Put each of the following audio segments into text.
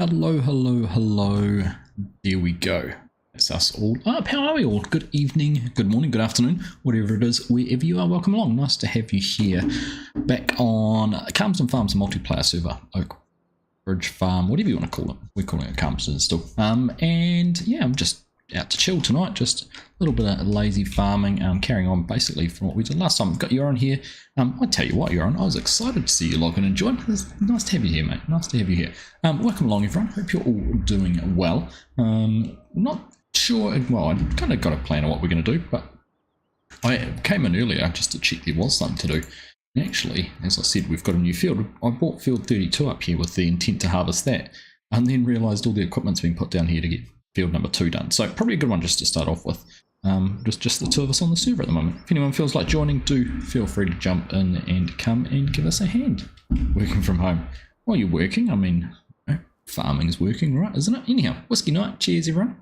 Hello, hello, hello. There we go. That's us all up. How are we all? Good evening, good morning, good afternoon, whatever it is, wherever you are. Welcome along. Nice to have you here. Back on Calmsden Farms multiplayer server. Oak Bridge Farm, whatever you want to call it. We're calling it Calmsden still. And yeah, I'm just out to chill tonight. Just a little bit of lazy farming. Carrying on basically from what we did last time. I've got you on here. I tell you what, Yoran, I was excited to see you log in and join. It's nice to have you here, mate. Nice to have you here. Welcome along, everyone. Hope you're all doing well. Not sure. Well, I kind of got a plan of what we're going to do, but I came in earlier just to check there was something to do. And actually, as I said, we've got a new field. I bought field 32 up here with the intent to harvest that, and then realised all the equipment's been put down here to get field number 2 done. So probably a good one just to start off with. Just the two of us on the server at the moment. If anyone feels like joining, do feel free to jump in and come and give us a hand. Working from home. While you're working, I mean, farming's working, right? Isn't it? Anyhow, whiskey night. Cheers, everyone.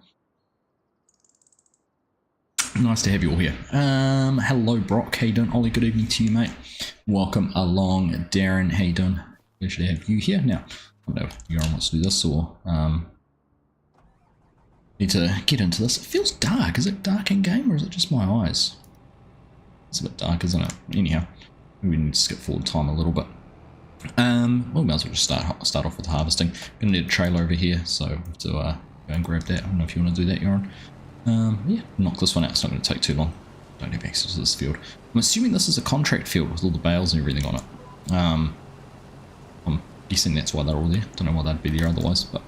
Nice to have you all here. Hello, Brock. How you doing? Ollie, good evening to you, mate. Welcome along, Darren. How you doing? Pleasure to have you here. Now, I don't know if Yoran wants to do this or need to get into this. It feels dark. Is it dark in game or is it just my eyes? It's a bit dark, isn't it? Anyhow, we need to skip forward time a little bit. Well, we might as well just start off with harvesting. Gonna need a trailer over here, so I have to go and grab that. I don't know if you want to do that, Yoran. Yeah, knock this one out. It's not going to take too long. Don't have access to this field. I'm assuming this is a contract field with all the bales and everything on it. I'm guessing that's why they're all there. Don't know why they'd be there otherwise, but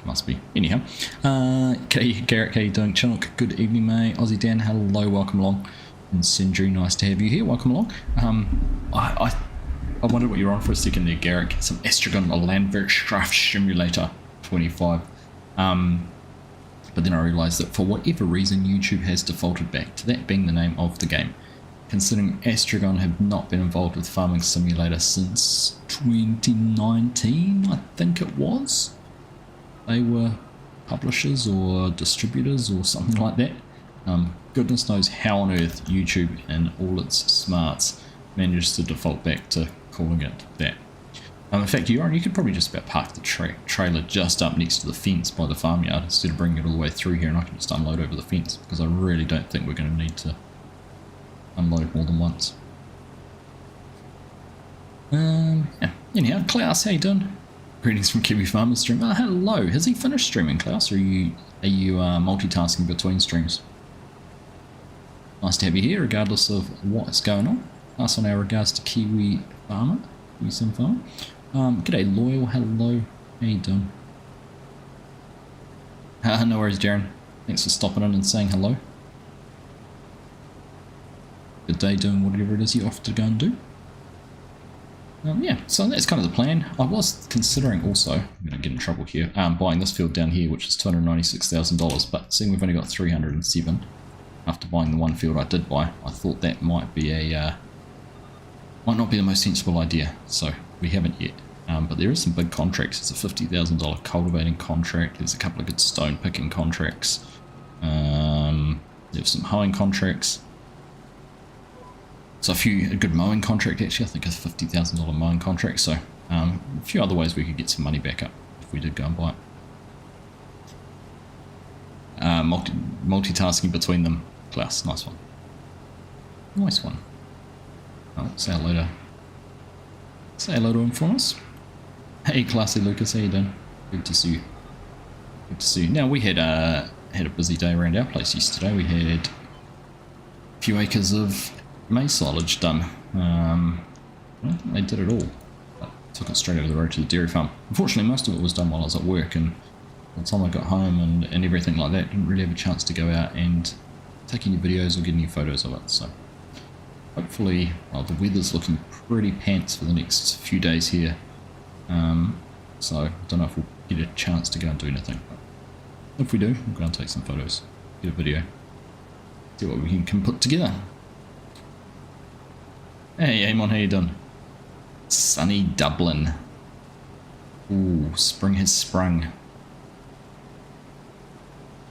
must be. Anyhow, okay, Garrett, how you doing? Chinook, good evening, mate. Aussie Dan, hello, welcome along. And Sindri, nice to have you here. Welcome along. I wondered what you're on for a second there, Garrett. Some Estragon, a Landwirtschaft Simulator 25. But then I realised that for whatever reason, YouTube has defaulted back to that being the name of the game. Considering Estragon have not been involved with Farming Simulator since 2019, I think it was. They were publishers or distributors or something like that. Goodness knows how on earth YouTube and all its smarts managed to default back to calling it that. In fact, you could probably just about park the trailer just up next to the fence by the farmyard instead of bringing it all the way through here, and I can just unload over the fence because I really don't think we're going to need to unload more than once. Yeah. Anyhow, Klaus, how you doing? Greetings from Kiwi Farmer Stream. Hello. Has he finished streaming, Klaus, or are you multitasking between streams? Nice to have you here, regardless of what's going on. Pass on our regards to Kiwi Farmer, Kiwi Sim Farmer. G'day, Loyal. Hello. How you doing? No worries, Darren. Thanks for stopping in and saying hello. Good day doing whatever it is you're off to go and do. Yeah, so that's kind of the plan. I was considering also, I'm going to get in trouble here, buying this field down here, which is $296,000, but seeing we've only got 307 after buying the one field I did buy, I thought that might be might not be the most sensible idea, so we haven't yet. But there is some big contracts. There's a $50,000 cultivating contract, there's a couple of good stone picking contracts, there's some hoeing contracts. So a good mowing contract actually, I think a $50,000 mowing contract, so a few other ways we could get some money back up if we did go and buy it. Multitasking between them, Klaus, nice one. Nice one. Oh, say hello to him for us. Hey Classy Lucas, how you doing? Good to see you. Good to see you. Now we had a busy day around our place yesterday. We had a few acres of maize silage done. Well, they did it all. But took it straight over the road to the dairy farm. Unfortunately, most of it was done while I was at work, and by the time I got home and everything like that, didn't really have a chance to go out and take any videos or get any photos of it. So hopefully, well, the weather's looking pretty pants for the next few days here. So I don't know if we'll get a chance to go and do anything. But if we do, we'll go and take some photos, get a video, see what we can put together. Hey Amon, how you doing? Sunny Dublin. Ooh, spring has sprung.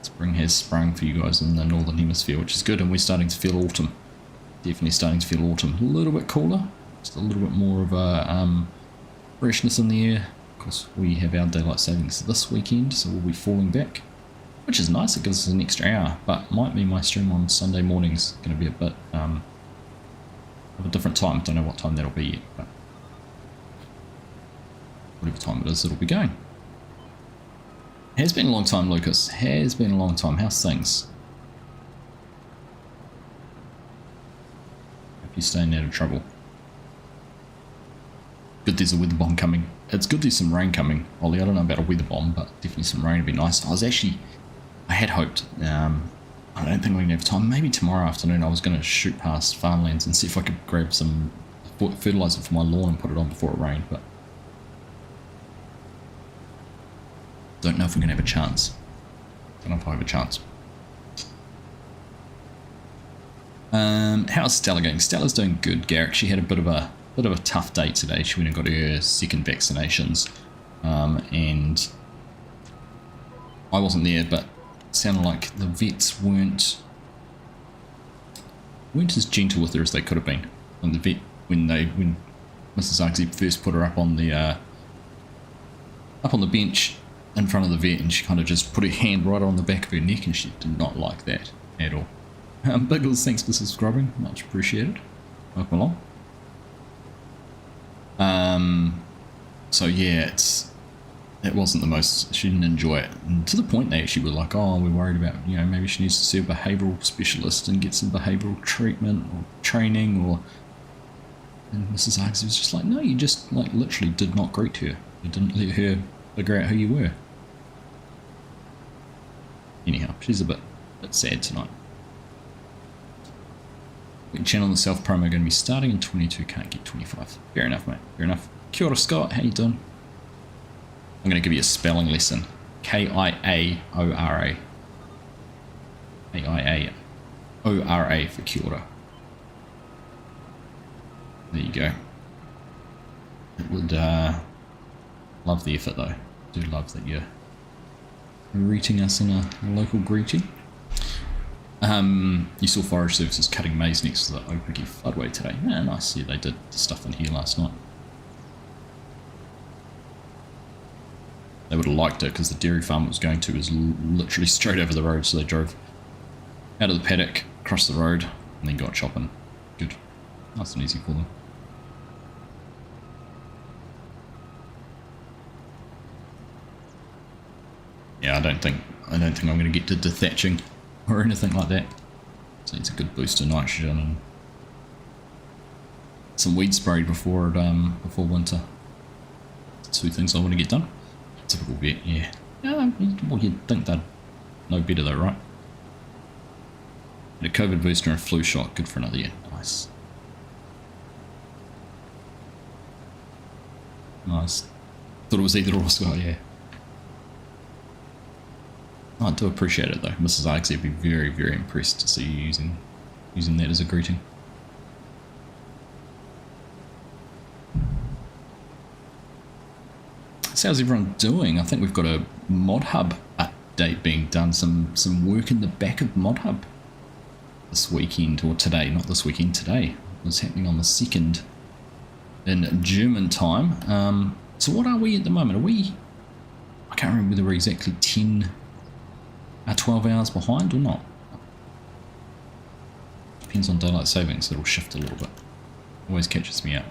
Spring has sprung for you guys in the northern hemisphere, which is good, and we're starting to feel autumn. Definitely starting to feel autumn. A little bit cooler, just a little bit more of a freshness in the air. Of course, we have our daylight savings this weekend, so we'll be falling back, which is nice. It gives us an extra hour, but might mean my stream on Sunday morning's going to be a bit of a different time. Don't know what time that'll be yet, but whatever time it is, it'll be going. Has been a long time, Lucas. Has been a long time. How's things? Hope you're staying out of trouble. Good there's a weather bomb coming. It's good there's some rain coming. Ollie, I don't know about a weather bomb, but definitely some rain would be nice. I had hoped, I don't think we're going to have time. Maybe tomorrow afternoon I was going to shoot past farmlands and see if I could grab some fertiliser for my lawn and put it on before it rained, but don't know if we're going to have a chance. Don't know if I have a chance. How's Stella going? Stella's doing good, Garrick. She had a bit of a tough day today. She went and got her second vaccinations, and I wasn't there, but it sounded like the vets weren't as gentle with her as they could have been. And the vet, when Mrs. Uggsy first put her up on the bench in front of the vet, and she kind of just put her hand right on the back of her neck, and she did not like that at all. Biggles, thanks for subscribing, much appreciated. Welcome along. So yeah, it wasn't the most, she didn't enjoy it, and to the point they actually were like, oh, we're worried about, maybe she needs to see a behavioural specialist and get some behavioural treatment or training, and Mrs. Uggsy was just like, no, you just literally did not greet her. You didn't let her figure out who you were. Anyhow, she's a bit sad tonight. Channel and the self-promo are going to be starting in 22, can't get 25. Fair enough, mate, fair enough. Kia ora, Scott, how you doing? I'm going to give you a spelling lesson. K-I-A-O-R-A. K-I-A-O-R-A for kia ora. There you go. It would, love the effort though. Do love that you're greeting us in a local greeting. You saw Forest Services cutting maize next to the Opiki floodway today. Yeah, nice. Yeah, they did the stuff in here last night. They would have liked it because the dairy farm it was going to was literally straight over the road, so they drove out of the paddock, across the road, and then got chopping. Good. Nice and easy for them. Yeah, I don't think I'm going to get to dethatching or anything like that. So it's a good boost of nitrogen and some weed sprayed before winter. Two things I want to get done. Typical vet, yeah. Well, you'd think they'd know better though, right? And a COVID booster and a flu shot, good for another year. Nice. Nice. Thought it was either or, Scott, yeah. I do appreciate it though. Mrs. Uggsy would be very, very impressed to see you using that as a greeting. So how's everyone doing? I think we've got a Mod Hub update being done. Some work in the back of Mod Hub this weekend, or today, not this weekend, today. It was happening on the 2nd in German time. So what are we at the moment? Are we, I can't remember whether we're exactly 12 hours behind or not. Depends on daylight savings, it'll shift a little bit. Always catches me out.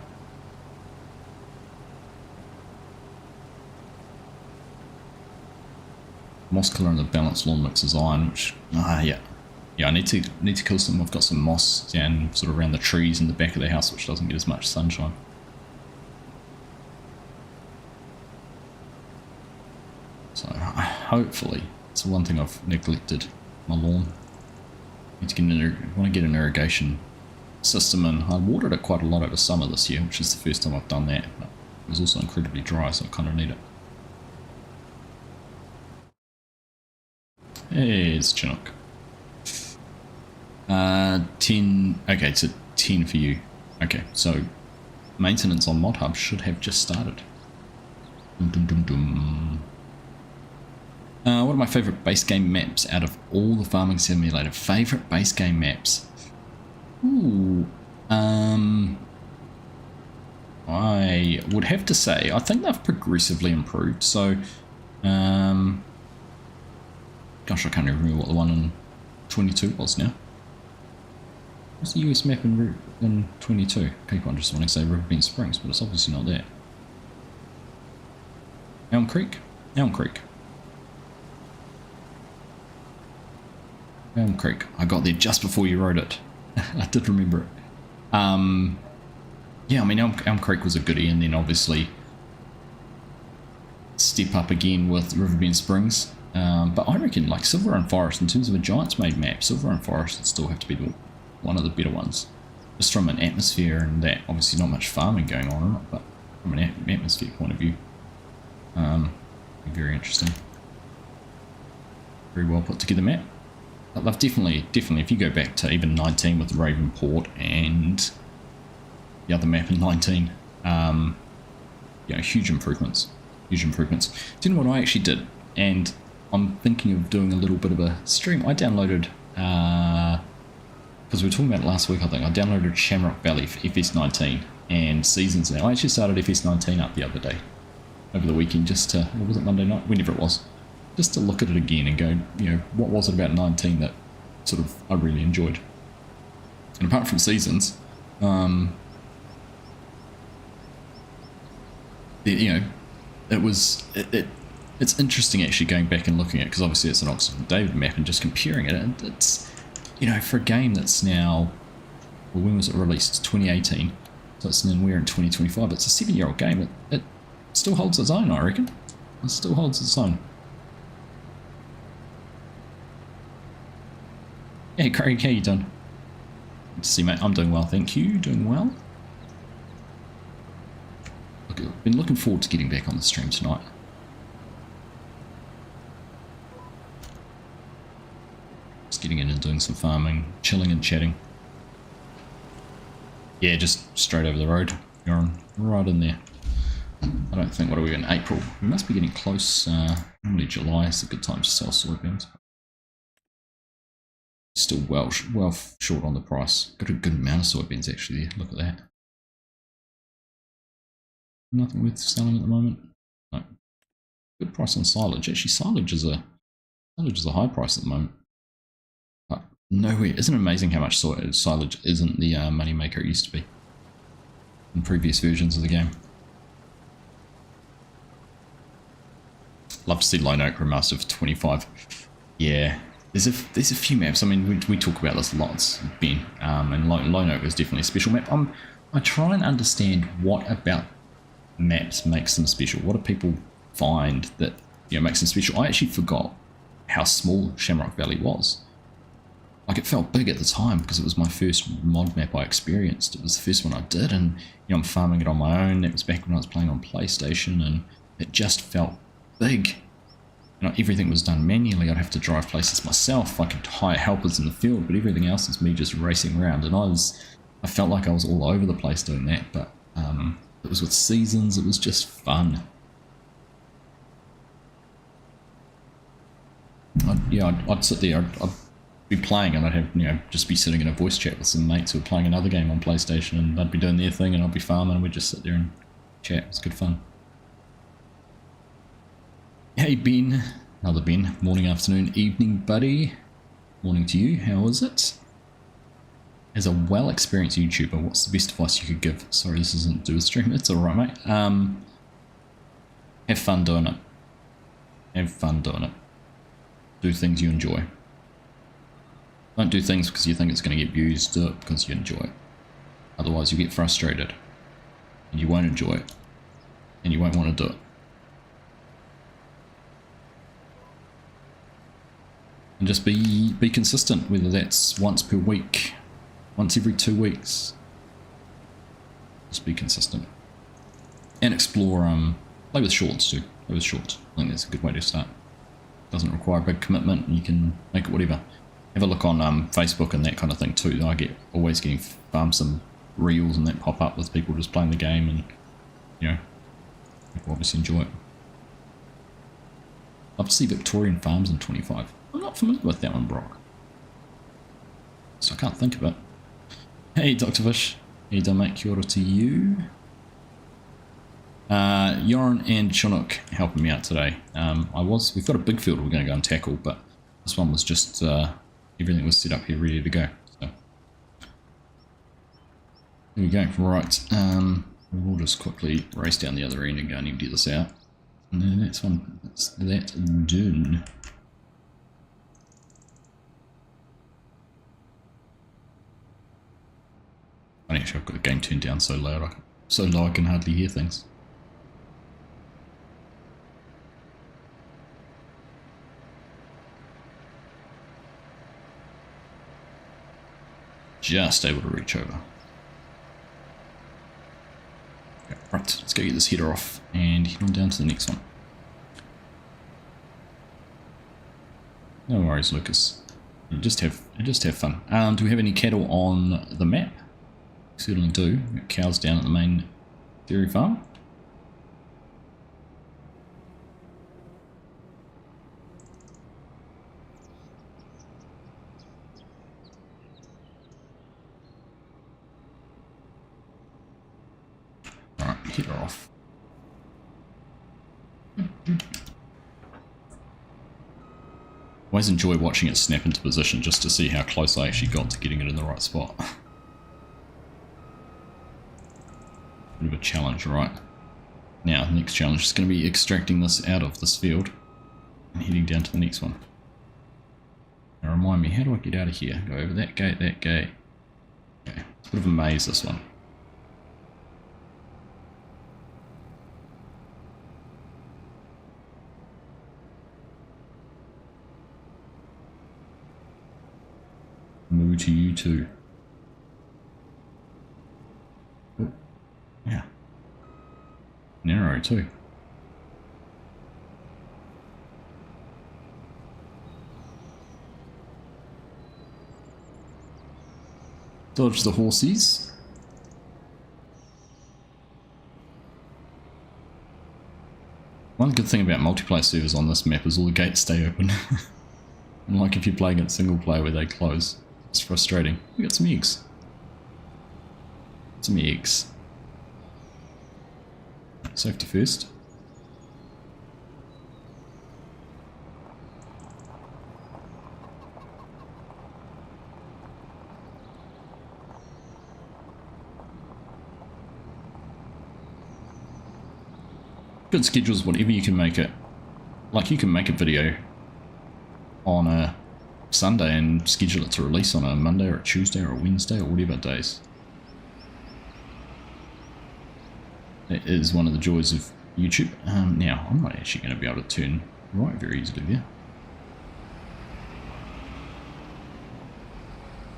Moss killer and the balanced lawn mix is iron, which yeah, I need to kill some. I've got some moss down sort of around the trees in the back of the house, which doesn't get as much sunshine. So hopefully, it's the one thing I've neglected, my lawn. Need to want to get an irrigation system in. I watered it quite a lot over summer this year, which is the first time I've done that. But it was also incredibly dry, so I kind of need it. Hey, it's Chinook. 10. Okay, it's a 10 for you. Okay, so maintenance on Mod Hub should have just started. One of my favourite base game maps out of all the Farming Simulator. Favourite base game maps? Ooh. I would have to say, I think they've progressively improved. So, gosh, I can't even remember what the one in 22 was now. What's the US map in 22? Keep on just wanting to say Riverbend Springs, but it's obviously not that. Elm Creek? Elm Creek. Elm Creek. I got there just before you wrote it. I did remember it. Yeah, I mean, Elm Creek was a goodie, and then obviously step up again with Riverbend Springs. But I reckon, like, Silver and Forest, in terms of a Giants made map, Silver and Forest would still have to be one of the better ones. Just from an atmosphere and that, obviously not much farming going on in it, but from an atmosphere point of view. Very interesting. Very well put together map. But they've definitely, if you go back to even 19 with the Ravenport and the other map in 19, you know, huge improvements. Do you know what I actually did? And I'm thinking of doing a little bit of a stream. I downloaded, because we were talking about it last week, I think. I downloaded Shamrock Valley for FS19 and Seasons now. I actually started FS19 up the other day, over the weekend, just to, what was it, Monday night? Whenever it was. Just to look at it again and go, you know, what was it about 19 that sort of I really enjoyed? And apart from Seasons, you know, it's interesting actually going back and looking at it, because obviously it's an Oxford and David map, and just comparing it, and it's, you know, for a game that's now, well, when was it released? 2018, so it's then we're in 2025, but it's a 7-year-old game. It still holds its own, I reckon. It still holds its own. Hey Craig, how you doing? Good to see, mate. I'm doing well, thank you. Doing well. Look, I've been looking forward to getting back on the stream tonight. Just getting in and doing some farming, chilling and chatting. Yeah, just straight over the road. You're on right in there. I don't think, what are we in April? We must be getting close. Normally July is a good time to sell soybeans. Still well short on the price. Got a good amount of soybeans actually there. Look at that. Nothing worth selling at the moment. No. Good price on silage. Actually, silage is a high price at the moment. But nowhere. Isn't it amazing how much silage isn't the money maker it used to be in previous versions of the game? Love to see Lone Oak remastered for 25. Yeah. There's a few maps. I mean, we talk about this lots, Ben, and Lone Oak is definitely a special map. I try and understand what about maps makes them special. What do people find that, you know, makes them special? I actually forgot how small Shamrock Valley was. Like, it felt big at the time because it was my first mod map I experienced. It was the first one I did, and you know, I'm farming it on my own. It was back when I was playing on PlayStation, and it just felt big. You know, everything was done manually. I'd have to drive places myself. I could hire helpers in the field, but everything else is me just racing around. And I felt like I was all over the place doing that. But it was with Seasons. It was just fun. I'd sit there. I'd be playing, and I'd have, you know, just be sitting in a voice chat with some mates who were playing another game on PlayStation, and they'd be doing their thing, and I'd be farming, and we'd just sit there and chat. It was good fun. Hey Ben, another Ben, morning, afternoon, evening buddy, morning to you, how is it? As a well-experienced YouTuber, what's the best advice you could give? Sorry, this isn't do a stream, it's alright mate. Have fun doing it. Have fun doing it. Do things you enjoy. Don't do things because you think it's going to get views, do it because you enjoy it. Otherwise you get frustrated, and you won't enjoy it, and you won't want to do it. And just be consistent, whether that's once per week, once every 2 weeks. Just be consistent. And explore, play with shorts too. Play with shorts. I think that's a good way to start. Doesn't require a big commitment, and you can make it whatever. Have a look on Facebook and that kind of thing too. I always getting some reels and that pop up with people just playing the game, and you know, people obviously enjoy it. Love to see Victorian Farms in 25. I'm not familiar with that one, Brock, so I can't think of it. Hey Dr. Fish, how you doing mate? Kia ora to you. Yoren and Chinook helping me out today. We've got a big field we're going to go and tackle, but this one was just, everything was set up here ready to go. So, there we go. Right, we'll just quickly race down the other end and go and empty this out. And then that's done. Actually, I've got the game turned down so low I can hardly hear things. Just able to reach over. Okay, right, let's go get this header off and head on down to the next one. No worries, Lucas. You just have fun. Do we have any cattle on the map? Certainly do. We've got cows down at the main dairy farm. Alright, hit her off. Always enjoy watching it snap into position just to see how close I actually got to getting it in the right spot. Bit of a challenge, right? Now, the next challenge is going to be extracting this out of this field and heading down to the next one. Now remind me, how do I get out of here? Go over that gate, that gate. Okay, it's a bit of a maze, this one. Moo to you too. Oh, yeah. Narrow too. Dodge the horsies. One good thing about multiplayer servers on this map is all the gates stay open. Unlike if you're playing it single player where they close. It's frustrating. We got some eggs. Some eggs. Safety first. Good schedules, whatever you can make it. Like you can make a video on a Sunday and schedule it to release on a Monday or a Tuesday or a Wednesday or whatever days. That is one of the joys of YouTube. Now, I'm not actually going to be able to turn right very easily there.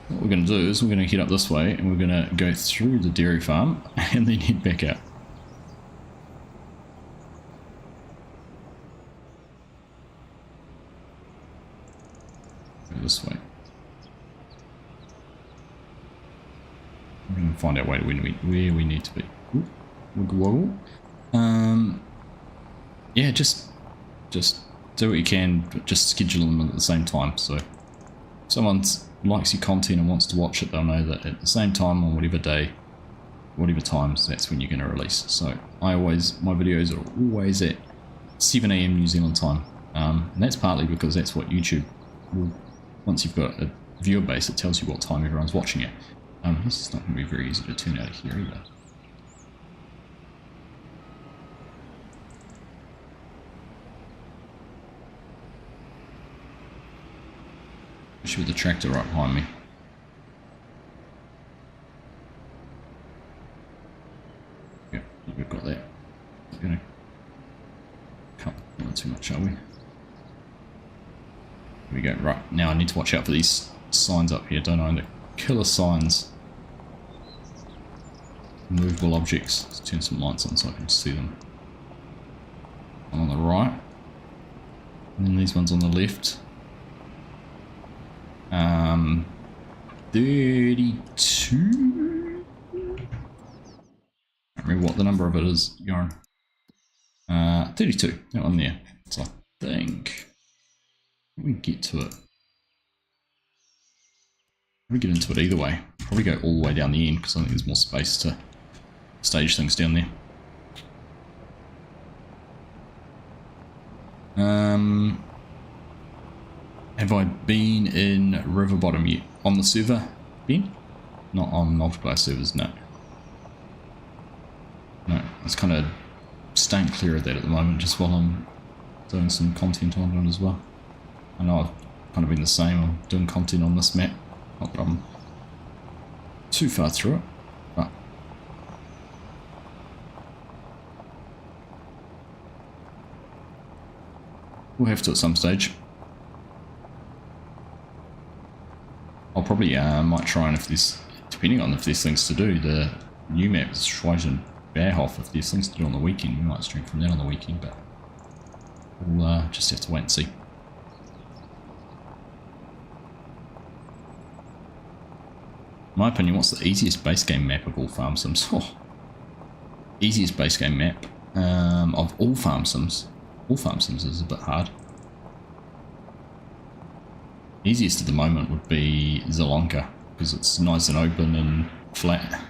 What we're going to do is we're going to head up this way and we're going to go through the dairy farm and then head back out. This way. We're going to find out where we need to be. Ooh, wiggle woggle. Yeah, just do what you can, but just schedule them at the same time. So if someone likes your content and wants to watch it, they'll know that at the same time on whatever day, whatever times, that's when you're going to release. So my videos are always at 7 AM New Zealand time, and that's partly because that's what YouTube will. Once you've got a viewer base, it tells you what time everyone's watching it. This is not going to be very easy to turn out of here either. Especially with the tractor right behind me. Yeah, we've got that. We're going to cut not too much, are we? Here we go. Right, now I need to watch out for these signs up here, don't I? The killer signs. Movable objects. Let's turn some lights on so I can see them. One on the right. And then these ones on the left. 32? I don't remember what the number of it is, Yarn. 32, that one there. So I think we get to it. We get into it either way. Probably go all the way down the end because I think there's more space to stage things down there. Have I been in River Bottom yet? On the server, Ben? Not on multiplayer servers, no. No, it's kind of staying clear of that at the moment, just while I'm doing some content on it as well. I know I've kind of been the same. I'm doing content on this map. Not that I'm too far through it, but we'll have to at some stage. I'll probably might try, and if there's, depending on if there's things to do, the new map is Schweiten Bearhoff. If there's things to do on the weekend, we might stream from that on the weekend, but we'll just have to wait and see. In my opinion, what's the easiest base game map of all farm sims? Oh, easiest base game map of all farm sims. All farm sims is a bit hard. Easiest at the moment would be Zelonka, because it's nice and open and flat.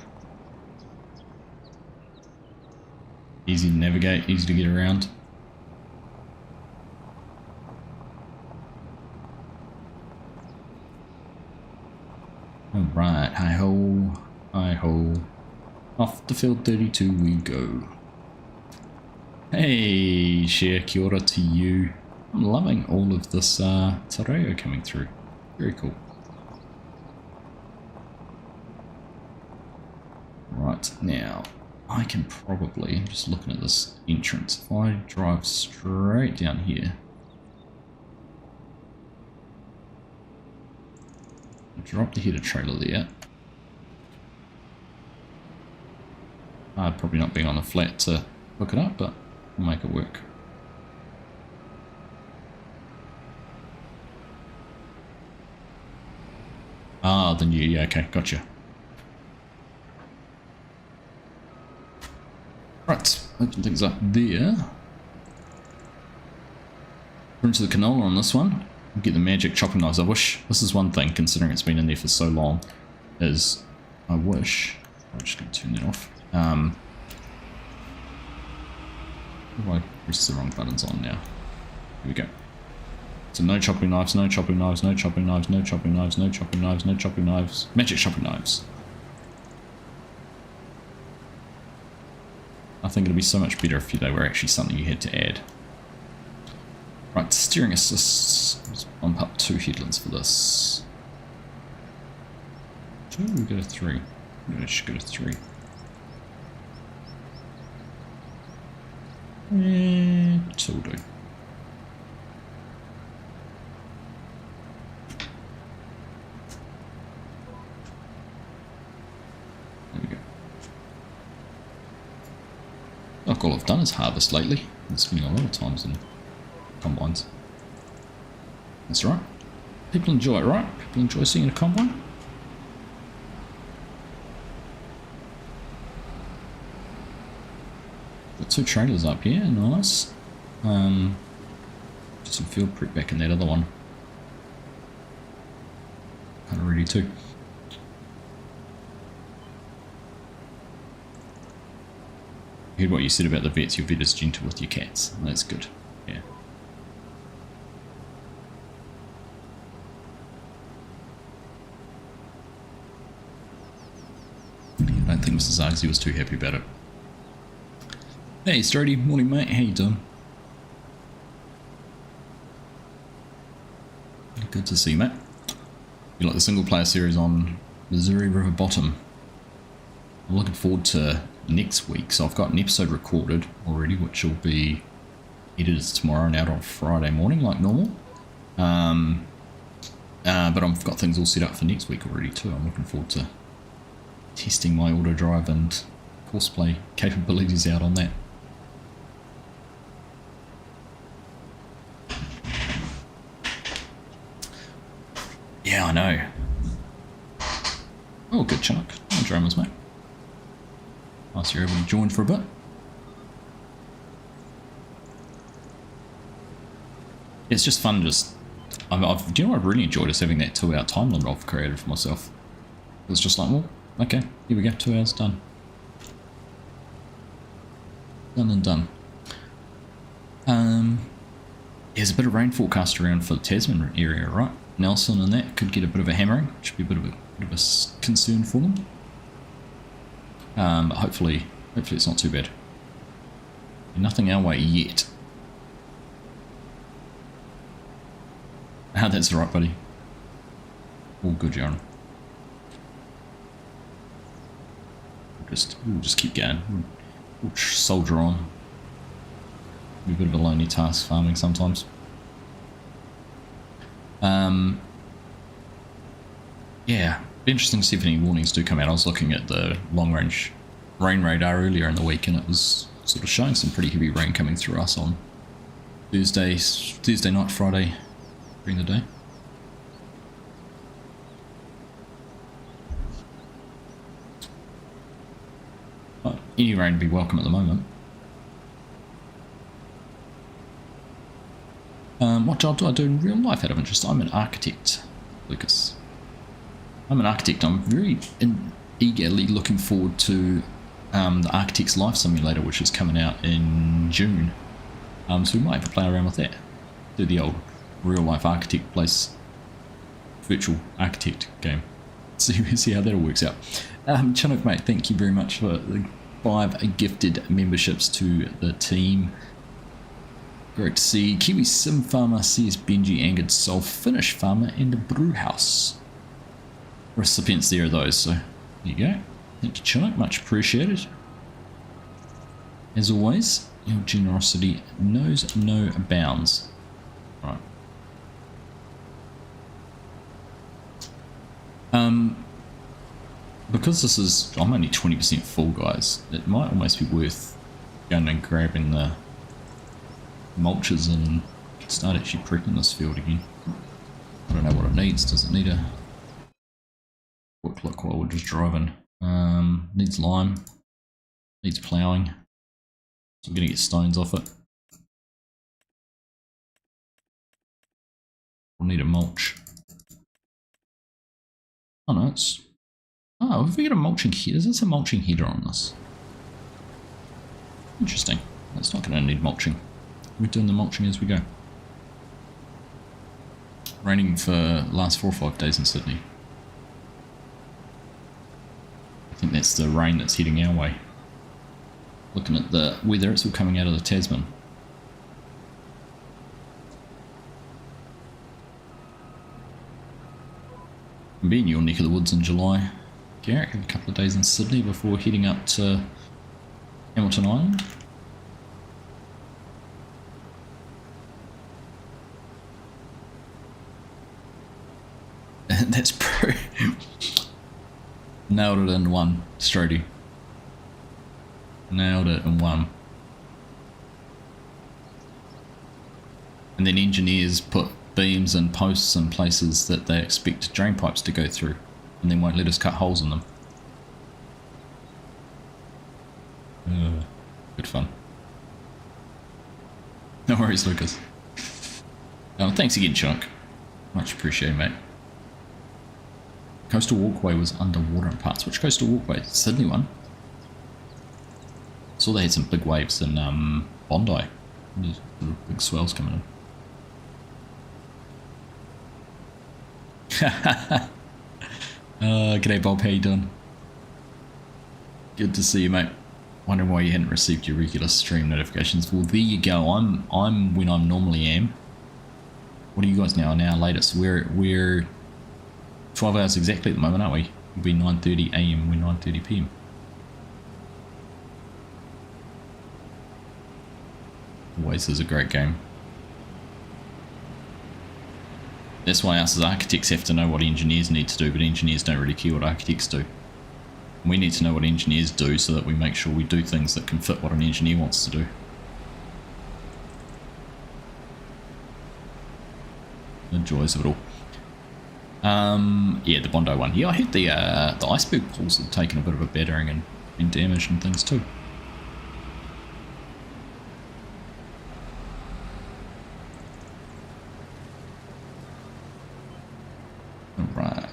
Easy to navigate, easy to get around. Alright, hi ho, hi ho. Off the field 32 we go. Hey, share, kia ora to you. I'm loving all of this Tareo coming through. Very cool. Right, now, I can probably, I'm just looking at this entrance, if I drive straight down here, drop the header trailer there. Probably not being on the flat to hook it up, but we'll make it work. Ah, the new, yeah, okay, gotcha. Right, open things up there. Into the canola on this one. Get the magic chopping knives. I wish, this is one thing, considering it's been in there for so long, is I wish, I'm just going to turn that off. I press the wrong buttons on now. Here we go. So no chopping knives, no chopping knives, no chopping knives, no chopping knives, no chopping knives, no chopping knives, magic chopping knives. I think it'd be so much better if they were actually something you had to add. Right, steering assists. Let's bump up 2 headlands for this. 2, we go to 3. Maybe I should go to 3. 2 will do. There we go. Like all I've done is harvest lately. I'm spending a lot of times in combines. That's right. People enjoy it, right? People enjoy seeing a combine. Got 2 trailers up here, nice. Just some field prep back in that other one. Kind of ready too. I heard what you said about the vets. Your vet is gentle with your cats. That's good. Yeah. I don't think Mrs. Argsy was too happy about it. Hey, Strody. Morning, mate. How you doing? Good to see you, mate. You like the single player series on Missouri River Bottom? I'm looking forward to next week. So I've got an episode recorded already, which will be edited tomorrow and out on Friday morning like normal. But I've got things all set up for next week already too. I'm looking forward to testing my auto drive and courseplay capabilities out on that. Yeah, I know. Oh, good chunk. No dramas, mate. Nice you're able to join for a bit. It's just fun, just... do you know what I've really enjoyed is having that 2-hour time limit I've created for myself. It's just like, well, okay, here we go, 2 hours done. Done and done. There's a bit of rain forecast around for the Tasman area, right? Nelson and that could get a bit of a hammering, which should be a bit of a concern for them. But hopefully it's not too bad. Nothing our way yet. Ah, that's alright, buddy. All good, Jaron. We'll just keep going. We'll soldier on. Be a bit of a lonely task farming sometimes. Yeah, be interesting to see if any warnings do come out. I was looking at the long-range rain radar earlier in the week, and it was sort of showing some pretty heavy rain coming through us on Thursday night, Friday during the day. But any rain would be welcome at the moment. What job do I do in real life out of interest? I'm an architect, Lucas. I'm an architect. I'm very eagerly looking forward to the Architect's Life Simulator, which is coming out in June. So we might have to play around with that. Do the old real life architect place virtual architect game. See how that all works out. Chinook, mate, thank you very much for the 5 gifted memberships to the team. Great to see. Kiwi Sim Farmer, CS Benji, Angered Soul, Finnish Farmer, and the Brew House. Recipients there are those, so there you go. Thank you, Chinook, much appreciated. As always, your generosity knows no bounds. Right. Because this is, I'm only 20% full, guys, it might almost be worth going and grabbing the mulches and start actually prepping this field again. I don't know what it needs. Does it need a quick look while we're just driving? Needs lime, needs ploughing, so I'm going to get stones off it. We'll need a mulch. Oh no, it's... Oh, have we got a mulching header? Is this a mulching header on this? Interesting. That's not going to need mulching. We're doing the mulching as we go. Raining for the last 4 or 5 days in Sydney. I think that's the rain that's heading our way. Looking at the weather, it's all coming out of the Tasman. I'll be in your neck of the woods in July. Garrett, have a couple of days in Sydney before heading up to Hamilton Island. That's pro. Nailed it in one, Strody. Nailed it in one. And then engineers put beams and posts in places that they expect drain pipes to go through, and then won't let us cut holes in them. Good fun. No worries, Lucas. Oh, thanks again, Chunk. Much appreciated, mate. Coastal Walkway was underwater in parts. Which coastal walkway? Sydney one. Saw they had some big waves in Bondi. There's big swells coming in. G'day Bob, how you doing? Good to see you, mate. Wondering why you hadn't received your regular stream notifications. Well, there you go. I'm when I normally am. What are you guys now? An hour later. So we're 12 hours exactly at the moment, aren't we? It'll be 9:30 AM. We're 9:30 PM. Always is a great game. That's why us as architects have to know what engineers need to do, but engineers don't really care what architects do. We need to know what engineers do so that we make sure we do things that can fit what an engineer wants to do. The joys of it all. Yeah, the Bondi one. Yeah, I heard the iceberg pools had taken a bit of a battering and been damaged and things too. Alright.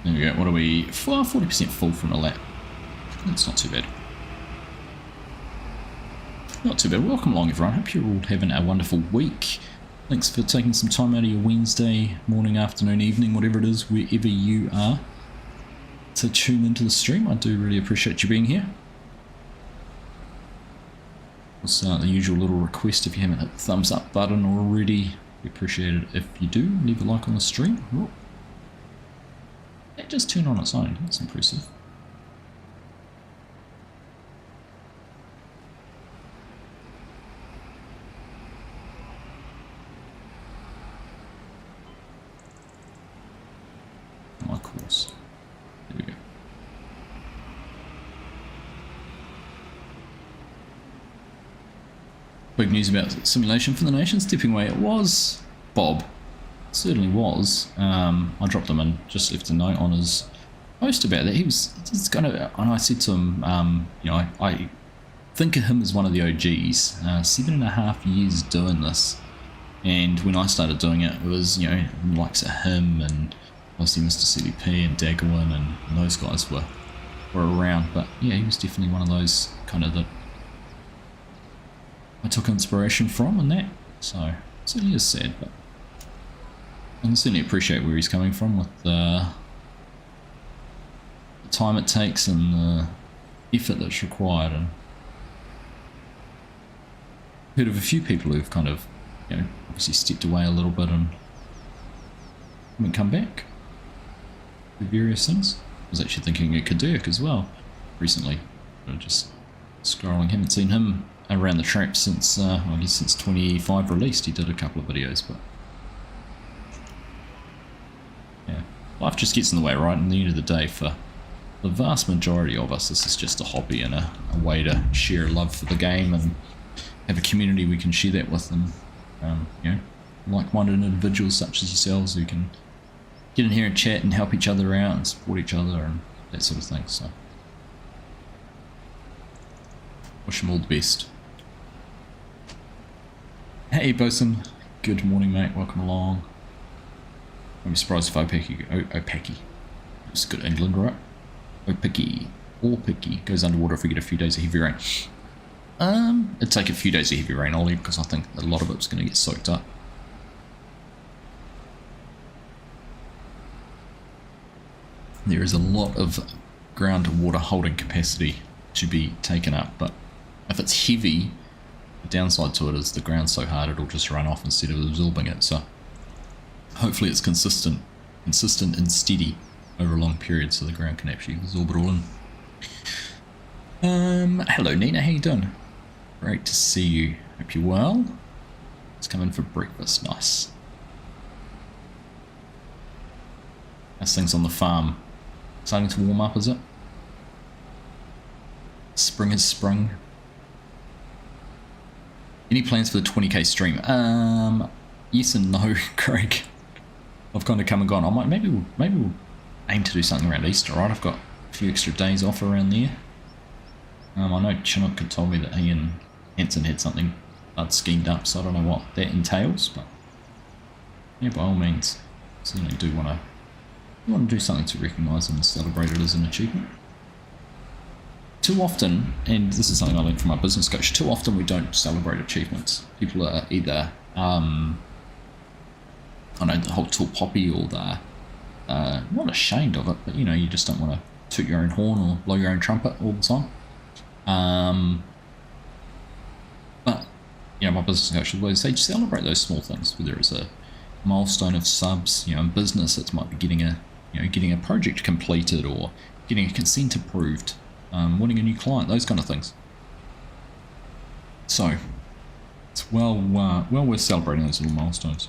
There we go. What are we? 40% full from a lap. That's not too bad. Not too bad. Welcome along, everyone. Hope you're all having a wonderful week. Thanks for taking some time out of your Wednesday morning, afternoon, evening, whatever it is, wherever you are, to tune into the stream. I do really appreciate you being here. It's the usual little request, if you haven't hit the thumbs up button already, we appreciate it if you do. Leave a like on the stream. Oh. That just turned on its own. That's impressive. Oh, of course. There we go. Big news about simulation for the nation stepping away. It was Bob. It certainly was. I dropped him and just left a note on his post about that. He's kind of, and I said to him, you know, I think of him as one of the OGs. 7.5 years doing this, and when I started doing it, it was, you know, the likes of him and obviously Mr. CDP and Dagwin and those guys were around. But yeah, he was definitely one of those kind of that I took inspiration from and that, so it certainly is sad, but I can certainly appreciate where he's coming from with the time it takes and the effort that's required. And I've heard of a few people who've kind of, you know, obviously stepped away a little bit and haven't come back for various things. I was actually thinking of Kadirk as well recently, but just scrolling, haven't seen him around the trap since, I guess since 25 released. He did a couple of videos, but yeah, life just gets in the way, right? And at the end of the day, for the vast majority of us, this is just a hobby and a way to share a love for the game and have a community we can share that with, and you know, like-minded individuals such as yourselves who can get in here and chat and help each other out and support each other and that sort of thing. So wish them all the best. Hey Bosun, good morning mate, welcome along. I'm surprised if Opaki, it's good England, right? Opaki goes underwater if we get a few days of heavy rain. It'd take a few days of heavy rain, Ollie, because I think a lot of it's going to get soaked up. There is a lot of groundwater holding capacity to be taken up, but if it's heavy, the downside to it is the ground's so hard it'll just run off instead of absorbing it. So hopefully it's consistent and steady over a long period, so the ground can actually absorb it all in. Hello Nina, how you doing? Great to see you. Hope you're well. Let's come in for breakfast. Nice. How's things on the farm? Starting to warm up, is it? Spring has sprung. Any plans for the 20k stream? Yes and no, Craig. I've kind of come and gone. I might maybe we'll aim to do something around Easter, right? I've got a few extra days off around there. I know Chinook had told me that he and Hanson had something schemed up, so I don't know what that entails, but yeah, by all means, certainly do want to do something to recognise and celebrate it as an achievement. Too often, and this is something I learned from my business coach, too often we don't celebrate achievements. People are either, I know, the whole tall poppy, or they're not ashamed of it, but you know, you just don't want to toot your own horn or blow your own trumpet all the time. But you know, my business coach would always say celebrate those small things, whether it's a milestone of subs. You know, in business it might be getting a project completed, or getting a consent approved, winning a new client, those kind of things. So it's well worth celebrating those little milestones.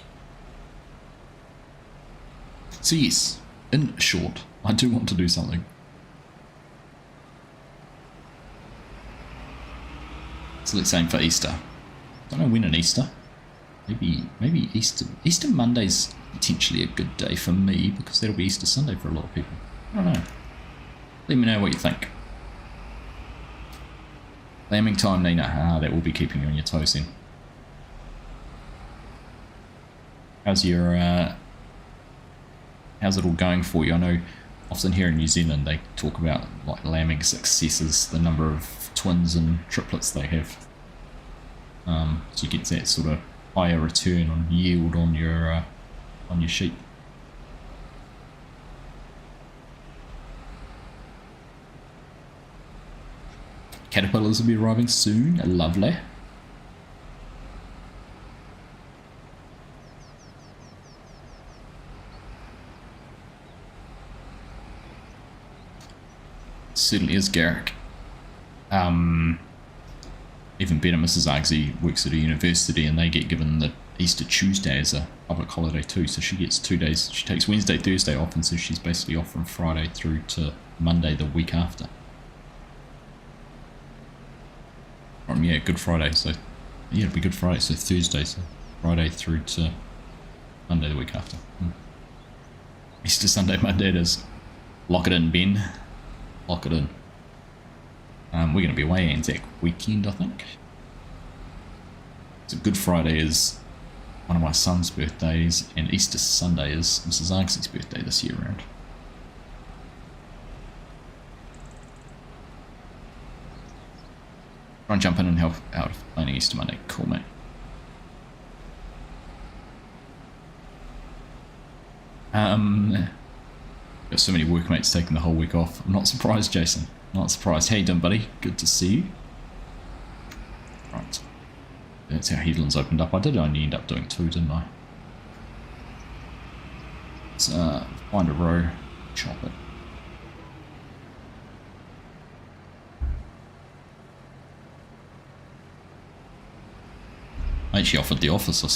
So yes, in short, I do want to do something. So let's aim for Easter. Don't know when in Easter. Maybe Easter Monday's potentially a good day for me, because that'll be Easter Sunday for a lot of people. I don't know. Let me know what you think. Lambing time, Nina. That will be keeping you on your toes then. How's it all going for you? I know often here in New Zealand they talk about like lambing successes, the number of twins and triplets they have. So you get that sort of higher return on yield on your sheep. Caterpillars will be arriving soon. Lovely. Certainly is, Garrick. Even better, Mrs. Argsy works at a university and they get given the Easter Tuesday as a public holiday too, so she gets 2 days. She takes Wednesday, Thursday off, and so she's basically off from Friday through to Monday the week after. Yeah, Good Friday, so yeah, it'll be Good Friday, so Thursday, so Friday through to Monday the week after. Easter Sunday, Monday it is. Lock it in, Ben. Lock it in. We're going to be away Anzac weekend, I think. So Good Friday is one of my son's birthdays, and Easter Sunday is Mrs. Argsy's birthday this year round. Try and jump in and help out with planning Easter Monday. Cool, mate. Got so many workmates taking the whole week off. I'm not surprised, Jason. Not surprised. How you doing, buddy? Good to see you. Right. That's how Headlands opened up. I did only end up doing 2, didn't I? Let's find a row, chop it. I actually offered the office. I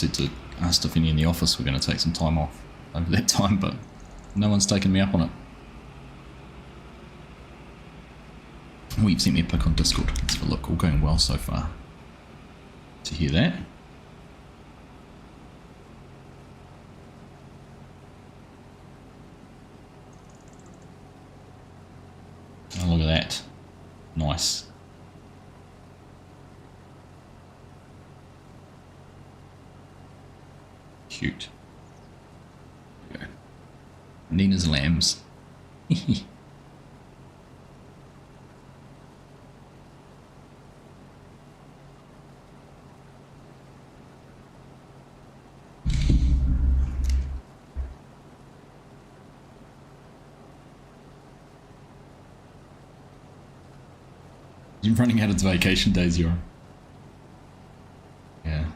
asked if any in the office were going to take some time off over that time, but no one's taken me up on it. Oh, you've sent me a pic on Discord. Let's have a look. All going well so far. To hear that. Oh, look at that. Nice. Cute. There we go. Nina's lambs. You're running out of vacation days, you're. Yeah.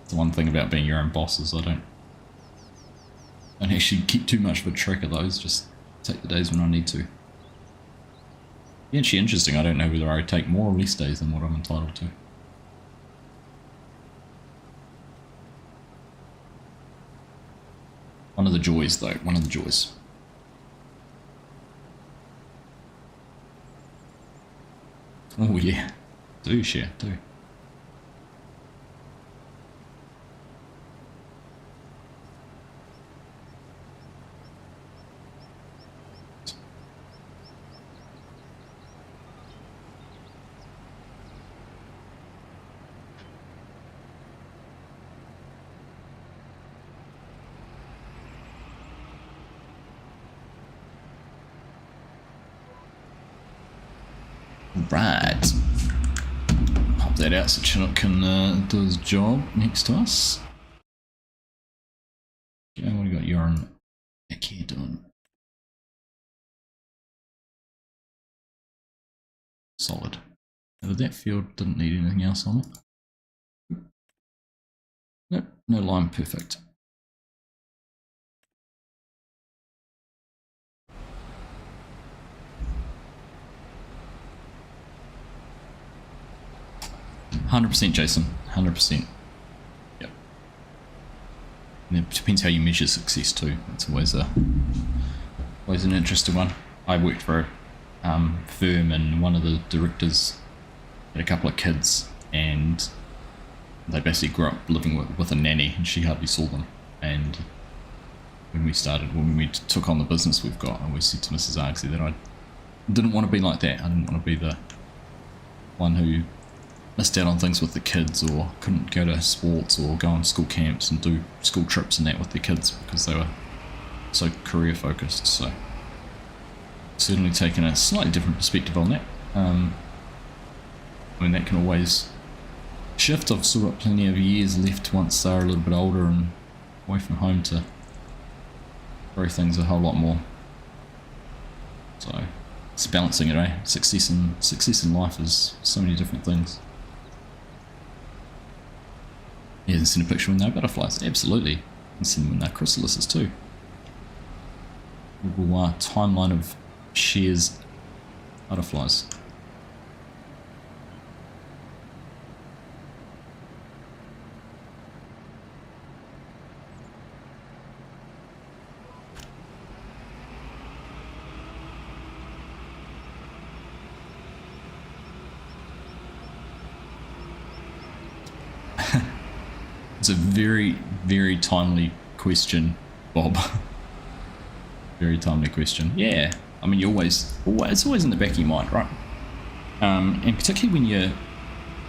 It's the one thing about being your own boss is I don't actually keep too much of a track of those, just take the days when I need to. Yeah, actually interesting, I don't know whether I take more or less days than what I'm entitled to. One of the joys though, one of the joys. Oh yeah, do share, do. Right. Pop that out so Chinook can do his job next to us. Okay, what do you got? You're on back here doing. Solid. Now, that field didn't need anything else on it. Nope, no lime, perfect. %, Jason. 100%. Yep. And it depends how you measure success too. It's always an interesting one. I worked for a firm, and one of the directors had a couple of kids, and they basically grew up living with a nanny, and she hardly saw them. And when we took on the business we've got, and we said to Mrs. Argsy that I didn't want to be like that. I didn't want to be the one who missed out on things with the kids, or couldn't go to sports or go on school camps and do school trips and that with their kids because they were so career focused. So certainly taken a slightly different perspective on that. I mean, that can always shift. I've still got plenty of years left once they're a little bit older and away from home to grow things a whole lot more. So it's balancing it, eh? Success in life is so many different things. Yeah, send a picture with no butterflies. Absolutely. And send them with no chrysalises too. Google timeline of shares butterflies. It's a very, very timely question, Bob. Very timely question. Yeah, I mean, it's always in the back of your mind, right? And particularly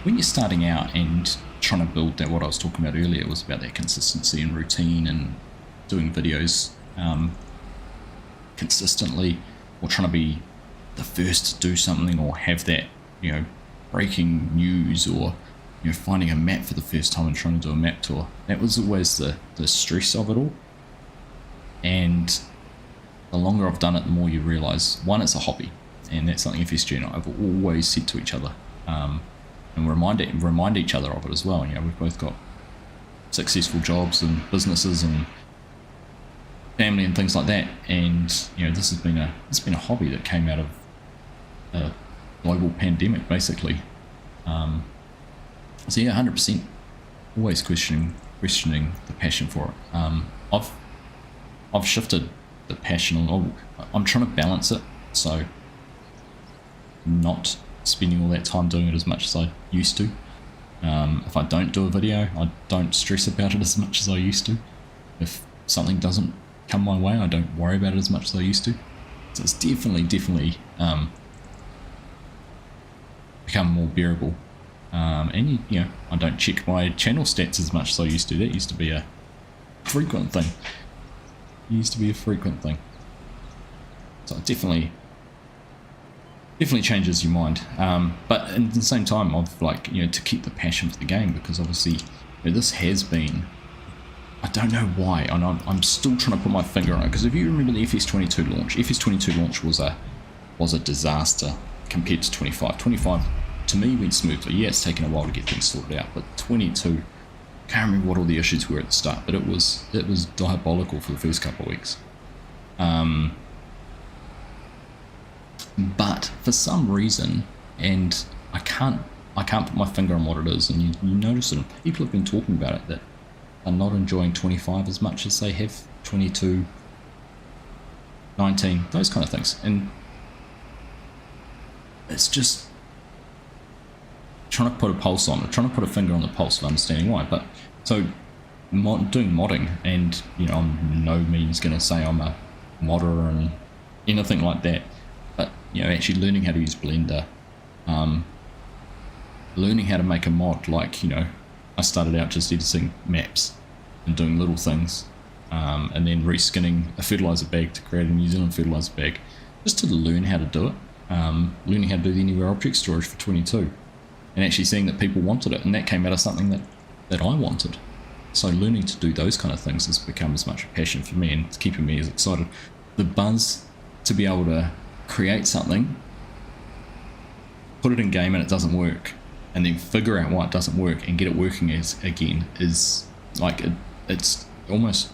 when you're starting out and trying to build that, what I was talking about earlier was about that consistency and routine and doing videos consistently, or trying to be the first to do something, or have that, you know, breaking news, or finding a map for the first time and trying to do a map tour. That was always the stress of it all. And the longer I've done it, the more you realise, one, it's a hobby, and that's something FSG and I have always said to each other, and remind each other of it as well. We've both got successful jobs and businesses and family and things like that, and this has been a hobby that came out of a global pandemic, basically. So yeah, 100%, always questioning the passion for it. I've shifted the passion. I'm trying to balance it, so not spending all that time doing it as much as I used to. If I don't do a video, I don't stress about it as much as I used to. If something doesn't come my way, I don't worry about it as much as I used to. So it's definitely become more bearable. And I don't check my channel stats as much as I used to. That used to be a frequent thing. So it definitely changes your mind. But at the same time, I've to keep the passion for the game, because obviously this has been, I don't know why, and I'm still trying to put my finger on it, because if you remember the FS22 launch, was a disaster compared to 25. 25 to me went smoothly. Yeah, it's taken a while to get things sorted out, but 22, can't remember what all the issues were at the start, but it was diabolical for the first couple of weeks. But for some reason, and I can't put my finger on what it is, and you notice it, people have been talking about it, that are not enjoying 25 as much as they have 22, 19, those kind of things. And it's just trying to put a pulse on it, trying to put a finger on the pulse of understanding why. But so doing modding, and I'm no means going to say I'm a modder and anything like that, but actually learning how to use Blender, learning how to make a mod, I started out just editing maps and doing little things, and then reskinning a fertilizer bag to create a New Zealand fertilizer bag, just to learn how to do it, learning how to do the anywhere object storage for 22, and actually seeing that people wanted it, and that came out of something that I wanted. So learning to do those kind of things has become as much a passion for me, and it's keeping me as excited. The buzz to be able to create something, put it in game and it doesn't work, and then figure out why it doesn't work and get it working again is it's almost,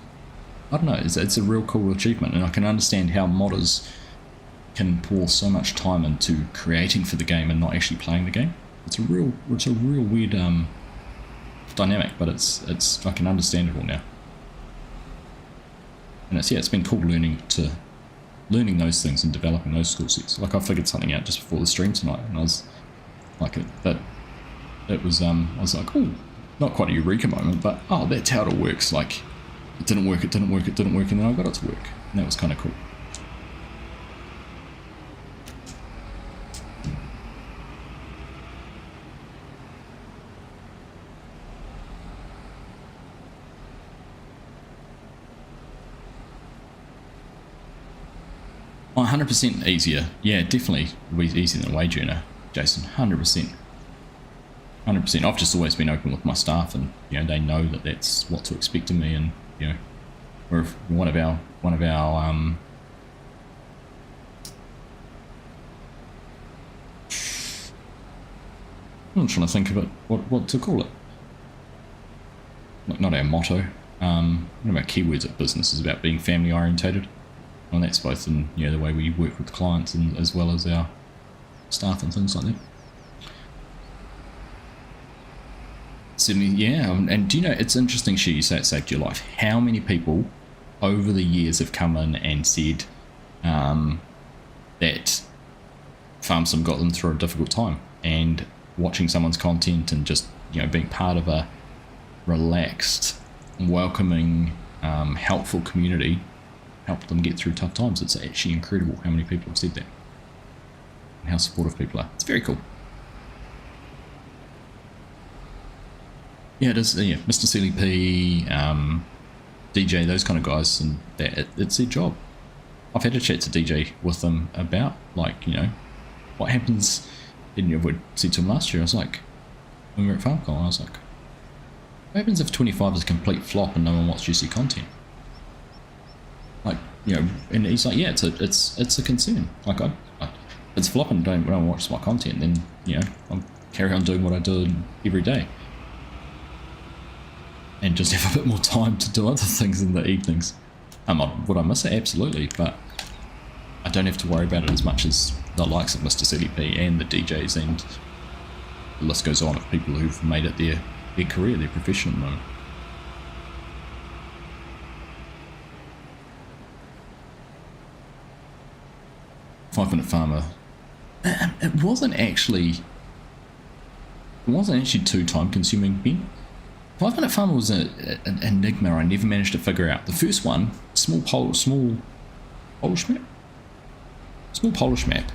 I don't know, it's a real cool achievement. And I can understand how modders can pour so much time into creating for the game and not actually playing the game. It's a real weird dynamic, but it's fucking understandable now. And it's been cool learning those things and developing those skill sets. I figured something out just before the stream tonight, and I was like, I was like, oh, not quite a eureka moment, but oh, that's how it all works. It didn't work, and then I got it to work, and that was kind of cool. Oh, 100% easier. Yeah, definitely it'll be easier than a wage earner, Jason. 100%. 100%. I've just always been open with my staff, and they know that that's what to expect of me. And we're one of our I'm trying to think of it. What to call it? Not our motto. One of our keywords at business is about being family orientated, and that's both in the way we work with clients and as well as our staff and things like that. Certainly, yeah. And do you know, it's interesting, you say it saved your life. How many people over the years have come in and said that Farmsden got them through a difficult time, and watching someone's content and just being part of a relaxed, welcoming, helpful community helped them get through tough times. It's actually incredible how many people have said that and how supportive people are. It's very cool. Yeah, it is. Yeah, Mr. CLP, DJ, those kind of guys, and it's their job. I've had a chat to DJ with them about what happens. And I said to him last year, I was like, when we were at FarmCon, I was like, what happens if 25 is a complete flop and no one watches your content? And he's like, yeah, it's a concern. Like, if it's flopping, don't watch my content, then I'll carry on doing what I do every day, and just have a bit more time to do other things in the evenings. Would I miss it? Absolutely, but I don't have to worry about it as much as the likes of Mr. CDP and the DJs, and the list goes on of people who've made it their career, their profession at the moment. Five-minute Farmer. It wasn't actually too time-consuming, Ben. 5-minute Farmer was an enigma I never managed to figure out. The first one, small Polish map,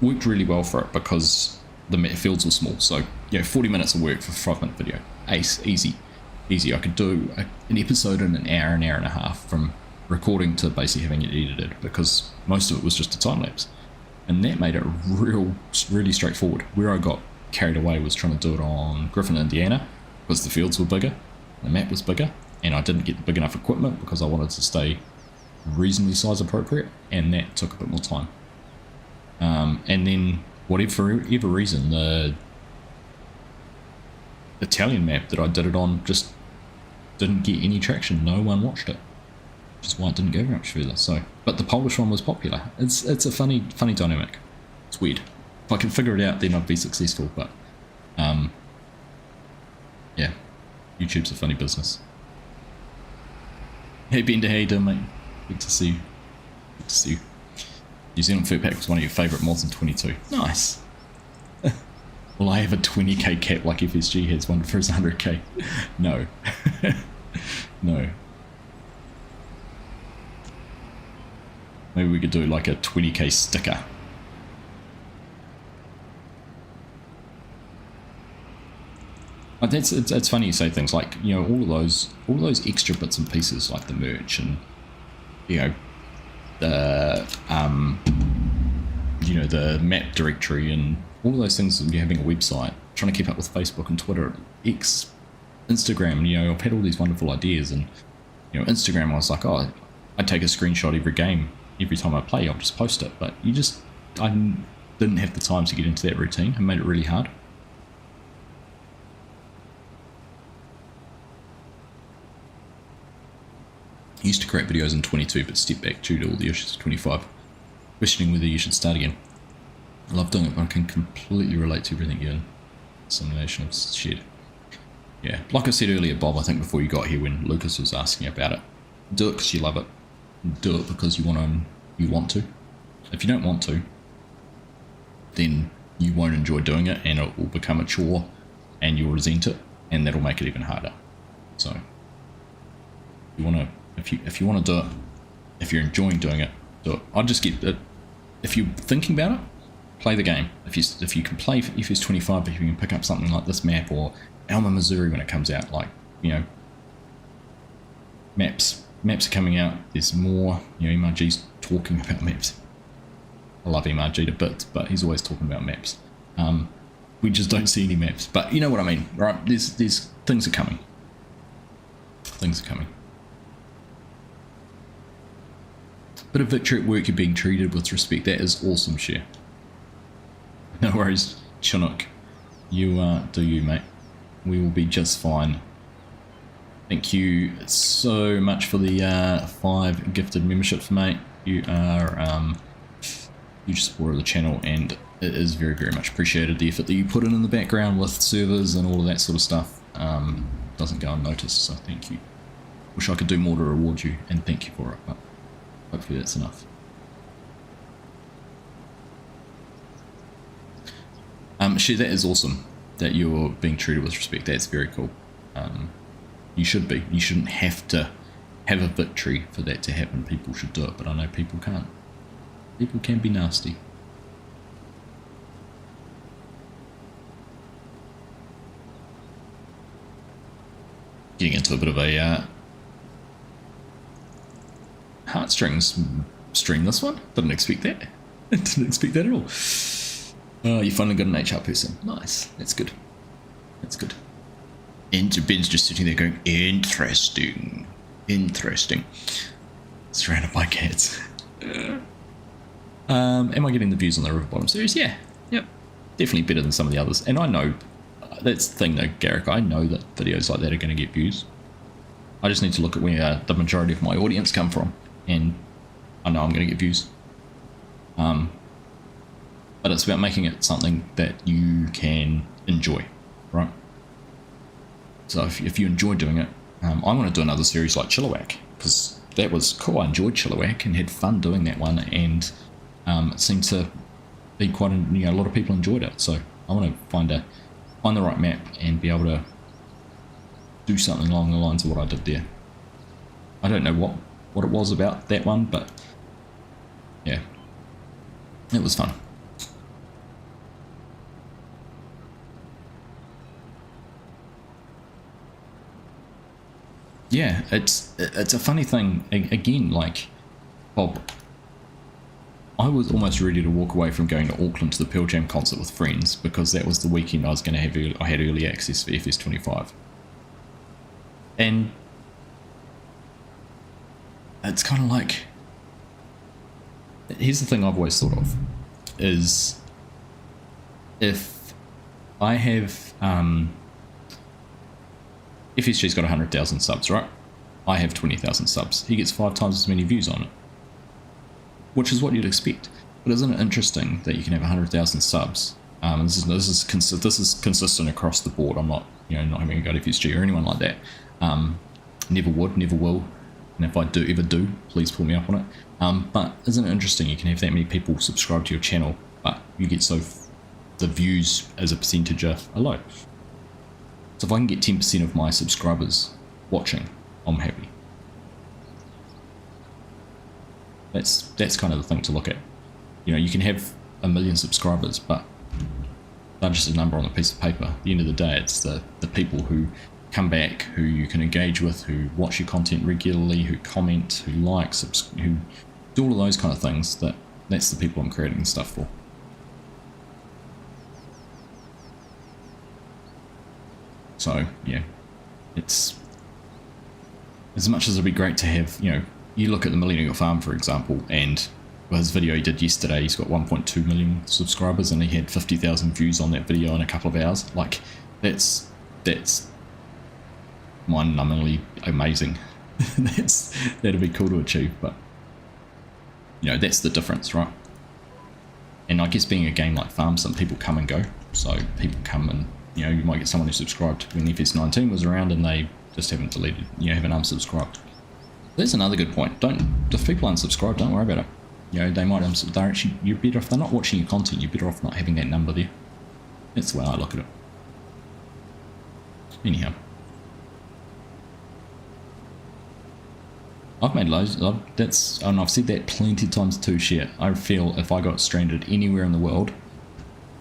worked really well for it because the fields were small. So 40 minutes of work for a 5-minute video, ace, easy. I could do an episode in an hour and a half, from recording to basically having it edited, because most of it was just a time lapse, and that made it really straightforward. Where I got carried away was trying to do it on Griffin, Indiana, because the fields were bigger, the map was bigger, and I didn't get the big enough equipment because I wanted to stay reasonably size appropriate, and that took a bit more time. And then whatever reason, the Italian map that I did it on just didn't get any traction. No one watched it, which is why it didn't go very much further. So, but the Polish one was popular. It's a funny dynamic. It's weird. If I can figure it out, then I'd be successful. But yeah, YouTube's a funny business. Hey Bender, how you doing, mate? Good to see you. Good to see you. New Zealand Fur Pack was one of your favourite mods in 22. Nice. Well, I have a 20k cap like FSG has one for his 100k. No. No. Maybe we could do like a 20k sticker. But it's funny you say things like, all of those extra bits and pieces, like the merch and the map directory and all of those things. You're having a website, trying to keep up with Facebook and Twitter, Instagram. I've had all these wonderful ideas, and Instagram, I was like, oh, I'd take a screenshot every game, every time I play, I'll just post it. But I didn't have the time to get into that routine, and made it really hard. I used to create videos in 22, but stepped back due to all the issues of 25, questioning whether you should start again. I love doing it, but I can completely relate to everything you're in. Simulation of shed. Yeah, like I said earlier, Bob, I think before you got here, when Lucas was asking about it, do it because you love it. Do it because you want to. If you don't want to, then you won't enjoy doing it, and it will become a chore, and you'll resent it, and that'll make it even harder. So, if you want to do it, if you're enjoying doing it, do it. I'd just get it. If you're thinking about it, play the game. If you can play FS 25, if you can pick up something like this map, or Alma, Missouri when it comes out, like, maps are coming out. There's more, MRG's talking about maps. I love MRG to bits, but he's always talking about maps. We just don't see any maps, but you know what I mean, right? There's things are coming. Things are coming. Bit of victory at work, you're being treated with respect. That is awesome, share. No worries, Chinook. You do you, mate. We will be just fine. Thank you so much for the 5 gifted memberships, mate. You are huge supporter of the channel, and it is very, very much appreciated. The effort that you put in the background with servers and all of that sort of stuff doesn't go unnoticed, so thank you. Wish I could do more to reward you, and thank you for it, but hopefully that's enough. Shea, that is awesome that you're being treated with respect. That's very cool. You should be. You shouldn't have to have a victory for that to happen. People should do it, but I know people can't. People can be nasty. Getting into a bit of a heartstrings stream this one. Didn't expect that. Didn't expect that at all. Oh, you finally got an HR person. Nice. That's good. That's good. And Ben's just sitting there going, interesting. Interesting. Surrounded by cats. Am I getting the views on the River Bottom series? Yeah. Yep. Definitely better than some of the others. And I know, that's the thing though, Garrick, I know that videos like that are going to get views. I just need to look at where the majority of my audience come from, and I know I'm going to get views. But it's about making it something that you can enjoy, right? So if you enjoy doing it, I want to do another series like Chilliwack, because that was cool. I enjoyed Chilliwack and had fun doing that one, and it seemed to be quite a lot of people enjoyed it. So I want to find the right map and be able to do something along the lines of what I did there. I don't know what it was about that one, but yeah, it was fun. Yeah, it's a funny thing. Again, like, Bob, I was almost ready to walk away from going to Auckland to the Pearl Jam concert with friends, because that was the weekend I was going to have. I had early access for FS25, and it's kind of like, here's the thing I've always thought of, is if I have FSG's got 100,000 subs, right? I have 20,000 subs. He gets 5 times as many views on it, which is what you'd expect. But isn't it interesting that you can have 100,000 subs? This is consistent across the board. I'm not, not having a go at FSG or anyone like that. Never would, never will. And if I ever do, please pull me up on it. But isn't it interesting? You can have that many people subscribe to your channel, but you get the views as a percentage are low. So if I can get 10% of my subscribers watching, I'm happy. That's kind of the thing to look at. You can have 1 million subscribers, but they're just a number on a piece of paper. At the end of the day, it's the people who come back, who you can engage with, who watch your content regularly, who comment, who like, who do all of those kind of things. That's the people I'm creating stuff for. So yeah, it's as much as it'd be great to have, you look at the Millennial Farm, for example, and his video he did yesterday, he's got 1.2 million subscribers and he had 50,000 views on that video in a couple of hours. Like, that's mind-numbingly amazing. That'd be cool to achieve, but that's the difference, right? And I guess being a game like Farm Sim, people come and go, so people come and you might get someone who subscribed when FS19 was around and they just haven't deleted, haven't unsubscribed. That's another good point. If people unsubscribe, don't worry about it. They might you're better off, they're not watching your content, you're better off not having that number there. That's the way I look at it. Anyhow. I've made loads, and I've said that plenty of times too, share. I feel if I got stranded anywhere in the world,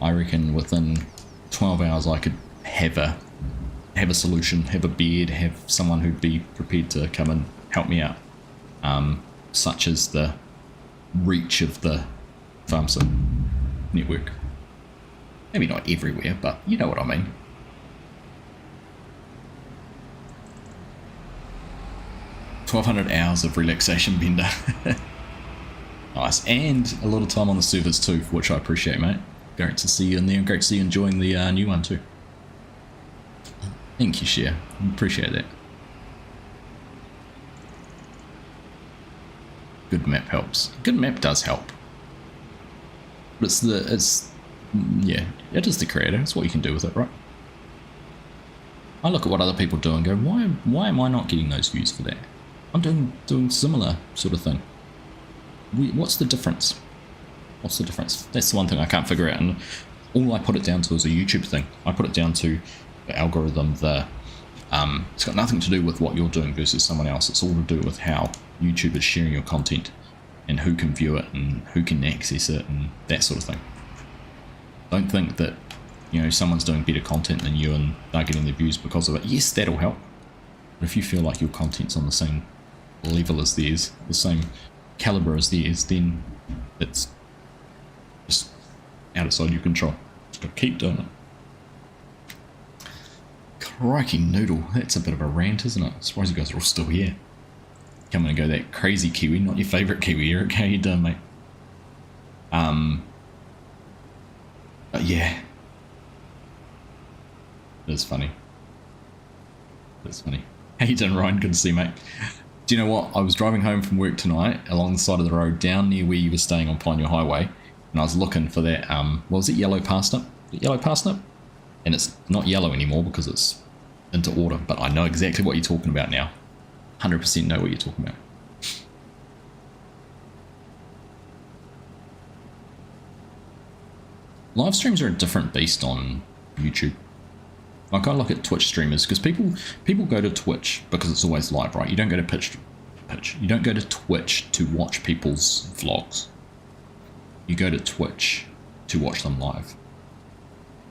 I reckon within 12 hours I could have a solution, have a bed, have someone who'd be prepared to come and help me out, such as the reach of the FarmSim network. Maybe not everywhere, but you know what I mean. $1,200 hours of relaxation, Bender. Nice, and a lot of time on the servers too, which I appreciate, mate. Great to see you in there, great to see you enjoying the new one too. Thank you, Share. Appreciate that. Good map helps. Good map does help. But yeah, it is the creator. It's what you can do with it, right? I look at what other people do and go, why am I not getting those views for that? I'm doing similar sort of thing. What's the difference? What's the difference? That's the one thing I can't figure out, and all I put it down to is a YouTube thing. I put it down to the algorithm. It's got nothing to do with what you're doing versus someone else. It's all to do with how YouTube is sharing your content and who can view it and who can access it and that sort of thing. Don't think that, you know, someone's doing better content than you and they're getting their views because of it. Yes, that'll help. But if you feel like your content's on the same level as theirs, the same caliber as theirs, then it's just outside your control. Just gotta keep doing it. Crikey noodle, that's a bit of a rant, isn't it? I suppose you guys are all still here. Come and go that crazy Kiwi, not your favourite Kiwi, Eric. How you doing, mate? But yeah. It's funny. It's funny. How you doing, Ryan? Good to see you, mate. Do you know what? I was driving home from work tonight along the side of the road down near where you were staying on Pioneer Highway, and I was looking for that, what was it, yellow parsnip? Yellow parsnip? And it's not yellow anymore because it's into autumn, but I know exactly what you're talking about now. 100% know what you're talking about. Live streams are a different beast on YouTube. Like, I look at Twitch streamers because people go to Twitch because it's always live, right? You don't go to pitch. You don't go to Twitch to watch people's vlogs. You go to Twitch to watch them live.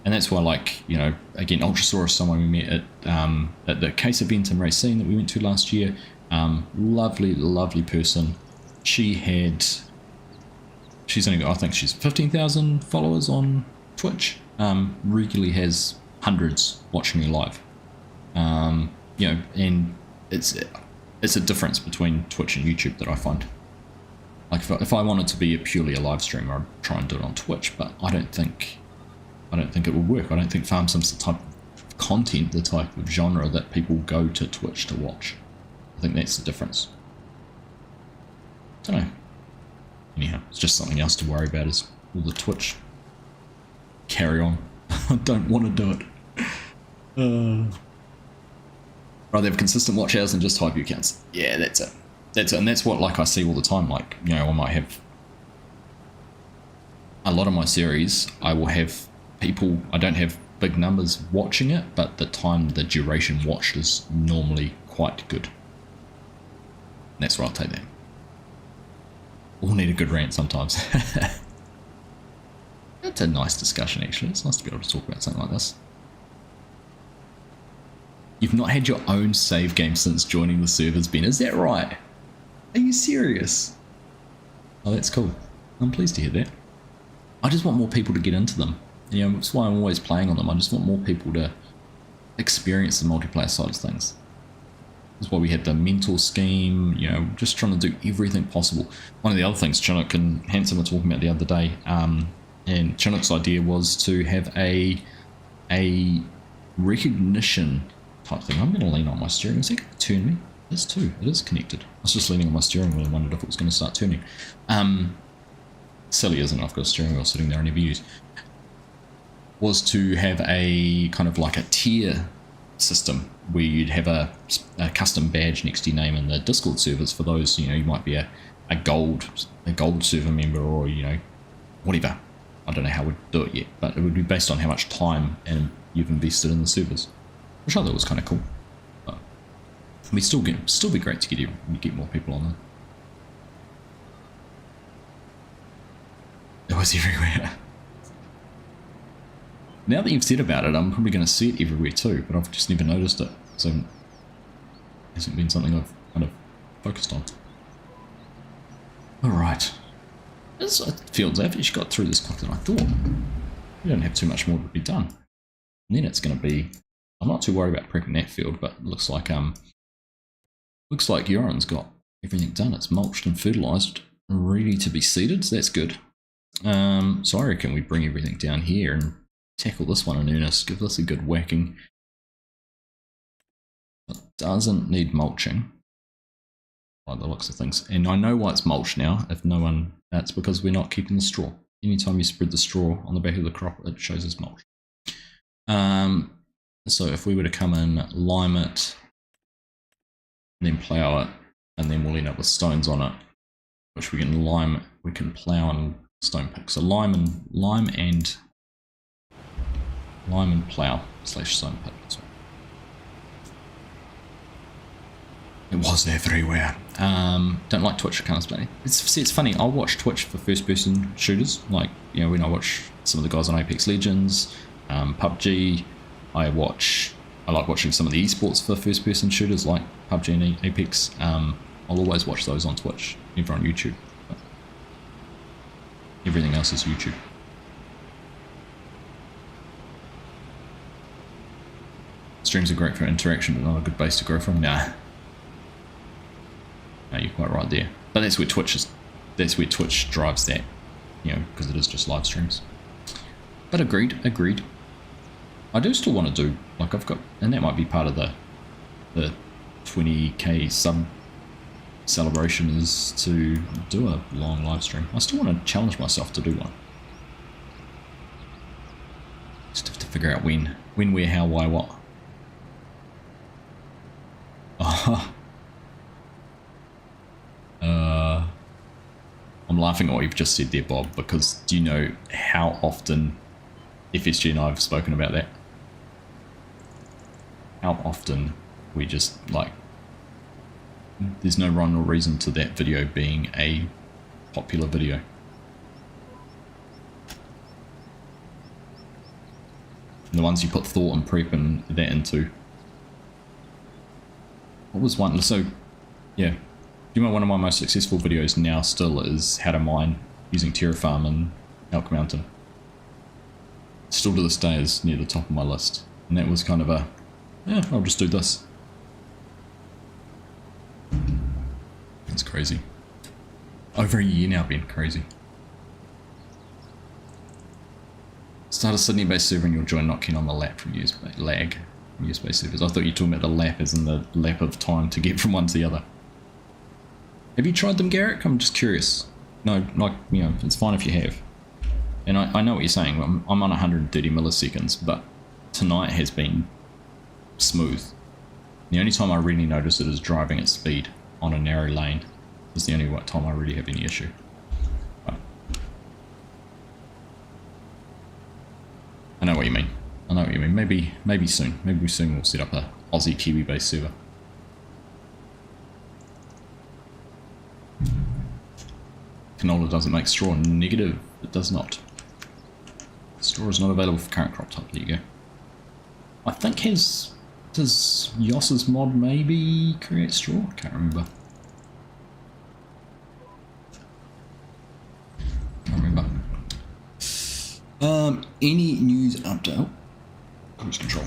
And that's why, like, you know, again, Ultrasaurus, someone we met at the case event in Racine that we went to last year. Lovely person. She's only got, I think she's 15,000 followers on Twitch. Regularly has hundreds watching me live. You know, and it's a difference between Twitch and YouTube that I find. Like, if I wanted to be purely a live streamer, I'd try and do it on Twitch, but I don't think it would work. I don't think FarmSim's the type of content, the type of genre that people go to Twitch to watch. I think that's the difference. I don't know. Anyhow, it's just something else to worry about, is all the Twitch carry on. I don't want to do it. Rather have consistent watch hours and just type your accounts. Yeah, that's it. And that's what, like, I see all the time. Like, you know, I might have a lot of my series, I will have people, I don't have big numbers watching it, but the duration watched is normally quite good. And that's where I'll take that. All need a good rant sometimes. That's a nice discussion, actually. It's nice to be able to talk about something like this. You've not had your own save game since joining the servers, Ben. Is that right? Are you serious? Oh, that's cool. I'm pleased to hear that. I just want more people to get into them. You know, that's why I'm always playing on them. I just want more people to experience the multiplayer side of things. That's why we had the mentor scheme, you know, just trying to do everything possible. One of the other things Chinook and Hanson were talking about the other day, and Chinook's idea was to have a recognition type thing. I'm going to lean on my steering. Is it going to turn me? It is too. It is connected. I was just leaning on my steering wheel and wondered if it was going to start turning. Silly, isn't it? I've got a steering wheel sitting there I never use. Was to have a kind of like a tier system where you'd have a custom badge next to your name in the Discord servers for those, you know, you might be a gold server member, or, you know, whatever. I don't know how we'd do it yet, but it would be based on how much time and you've invested in the servers, which I thought was kind of cool. But it'd still be great to get more people on there. It was everywhere. Now that you've said about it, I'm probably going to see it everywhere too, but I've just never noticed it. So it hasn't been something I've kind of focused on. Alright. This fields I've actually got through this quicker than I thought. We don't have too much more to be done. And then it's going to be, I'm not too worried about prepping that field, but it looks like Yoren's got everything done. It's mulched and fertilized, ready to be seeded, so that's good. So I reckon we bring everything down here and tackle this one in earnest, give this a good whacking. It doesn't need mulching by the looks of things, and I know why it's mulched now. If no one, that's because we're not keeping the straw. Anytime you spread the straw on the back of the crop, it shows as mulch. So if we were to come in, lime it, and then plough it, and then we'll end up with stones on it, which we can lime, we can plough and stone pick. So lime and plough / stone pick. Sorry. It was everywhere. Don't like Twitch, I can't explain it. It's funny, I'll watch Twitch for first person shooters, like, you know, when I watch some of the guys on Apex Legends, PUBG, I like watching some of the esports for first person shooters like PUBG and Apex. I'll always watch those on Twitch, never on YouTube. But everything else is YouTube. Streams are great for interaction, but not a good base to grow from. Nah. No, you're quite right there. But that's where Twitch drives that, you know, because it is just live streams. But agreed. I do still want to do, like, I've got, and that might be part of the 20k sub celebration, is to do a long live stream. I still want to challenge myself to do one. Just have to figure out when, where, how, why, what. I'm laughing at what you've just said there, Bob, because do you know how often FSG and I have spoken about that? How often we just, like, there's no rhyme or reason to that video being a popular video. And the ones you put thought and prep and that into. What was one? So, yeah. Do you know one of my most successful videos now still is how to mine using Terrafarm in Elk Mountain. Still to this day is near the top of my list. And that was kind of a, yeah, I'll just do this. It's crazy. Over a year now, been crazy. Start a Sydney-based server and you'll join, not keen on the lag from US-based servers. I thought you were talking about the lap as in the lap of time to get from one to the other. Have you tried them, Garrick? I'm just curious. No, like, you know, it's fine if you have. And I know what you're saying. I'm on 130 milliseconds, but tonight has been smooth. The only time I really notice it is driving at speed on a narrow lane. Is the only time I really have any issue. But I know what you mean. Maybe soon. Maybe soon we'll set up a Aussie Kiwi based server. Canola doesn't make straw. Negative, it does not. Straw is not available for current crop type. There you go. I think does Yoss's mod maybe create straw? I can't remember. Any news update? Oh, cruise control.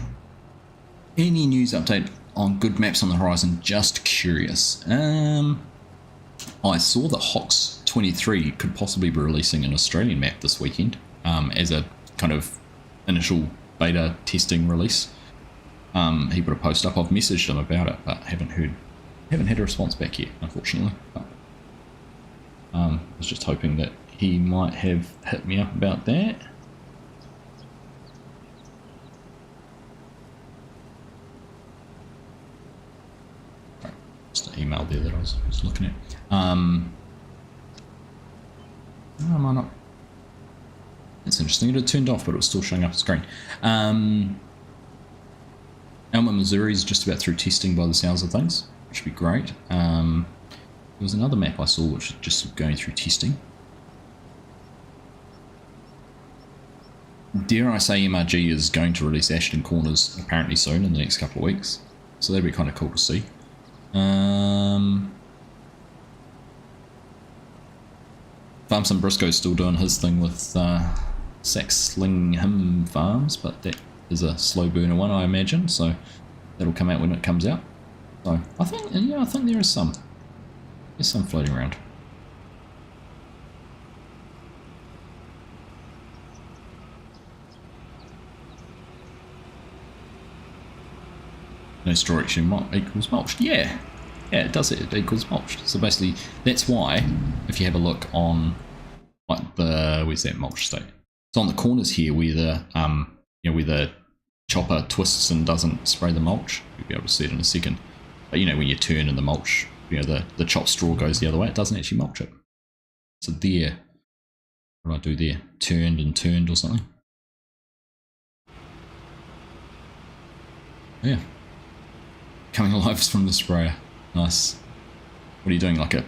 Any news update on good maps on the horizon? Just curious. I saw that Hox 23 could possibly be releasing an Australian map this weekend as a kind of initial beta testing release. He put a post up. I've messaged him about it, but haven't had a response back yet, unfortunately. But, I was just hoping that he might have hit me up about that. Just an email there that I was looking at. Am I not? It's interesting. It had turned off, but it was still showing up on screen. Elma, Missouri is just about through testing by the sounds of things, which would be great. There was another map I saw which was just going through testing. Dare I say MRG is going to release Ashton Corners apparently soon in the next couple of weeks, so that'd be kind of cool to see. Farmson Briscoe's still doing his thing with Saxlingham Farms, but that is a slow burner one, I imagine, so that'll come out when it comes out. So I think, yeah, I think there's some floating around. No straw actually equals mulched. Yeah, it does. It equals mulched. So basically, that's why if you have a look on like where's that mulch state? It's on the corners here where the where the chopper twists and doesn't spray the mulch. You'll be able to see it in a second. But when you turn and the mulch, the chopped straw goes the other way. It doesn't actually mulch it. So there, what do I do there? Turned or something. Yeah. Coming alive from the sprayer. Nice. What are you doing, like a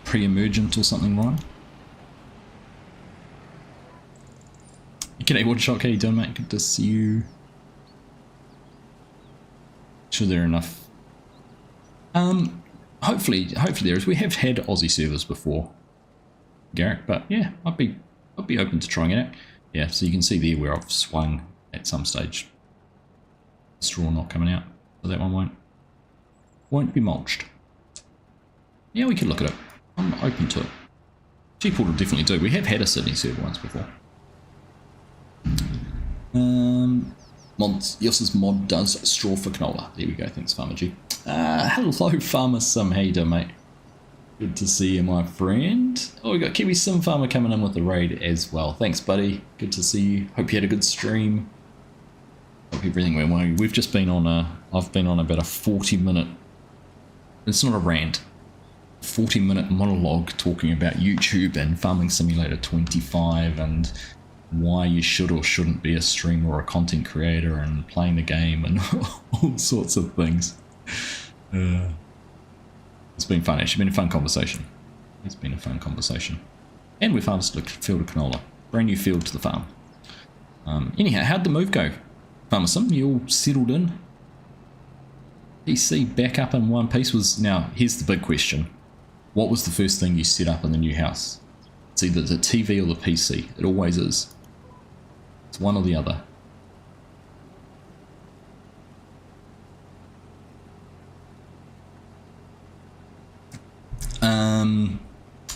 pre-emergent or something, Ryan? G'day, Woodshot. How you doing, mate? Good to see you. Sure there are enough. Hopefully there is. We have had Aussie servers before, Garrett, but yeah, I'd be open to trying it out. Yeah, so you can see there where I've swung at some stage. Straw not coming out, so that one won't be mulched. Yeah, we could look at it. I'm open to it. People will definitely do. We have had a Sydney server once before. Yoss's mod does straw for canola. There we go. Thanks, Farmer G. Hello, Farmer Sim. How you doing, mate? Good to see you, my friend. Oh, we got Kiwi Sim Farmer coming in with the raid as well. Thanks, buddy. Good to see you. Hope you had a good stream. Hope everything went well. We've just been on I've been on about a 40-minute. It's not a rant. 40-minute monologue talking about YouTube and Farming Simulator 25 and why you should or shouldn't be a streamer or a content creator and playing the game and all sorts of things. It's been fun. It's been a fun conversation. It's been a fun conversation. And we've harvested a field of canola. Brand new field to the farm. Anyhow, how'd the move go? Farmer Sim, you all settled in? PC back up in one piece was... Now, here's the big question. What was the first thing you set up in the new house? It's either the TV or the PC. It always is. It's one or the other.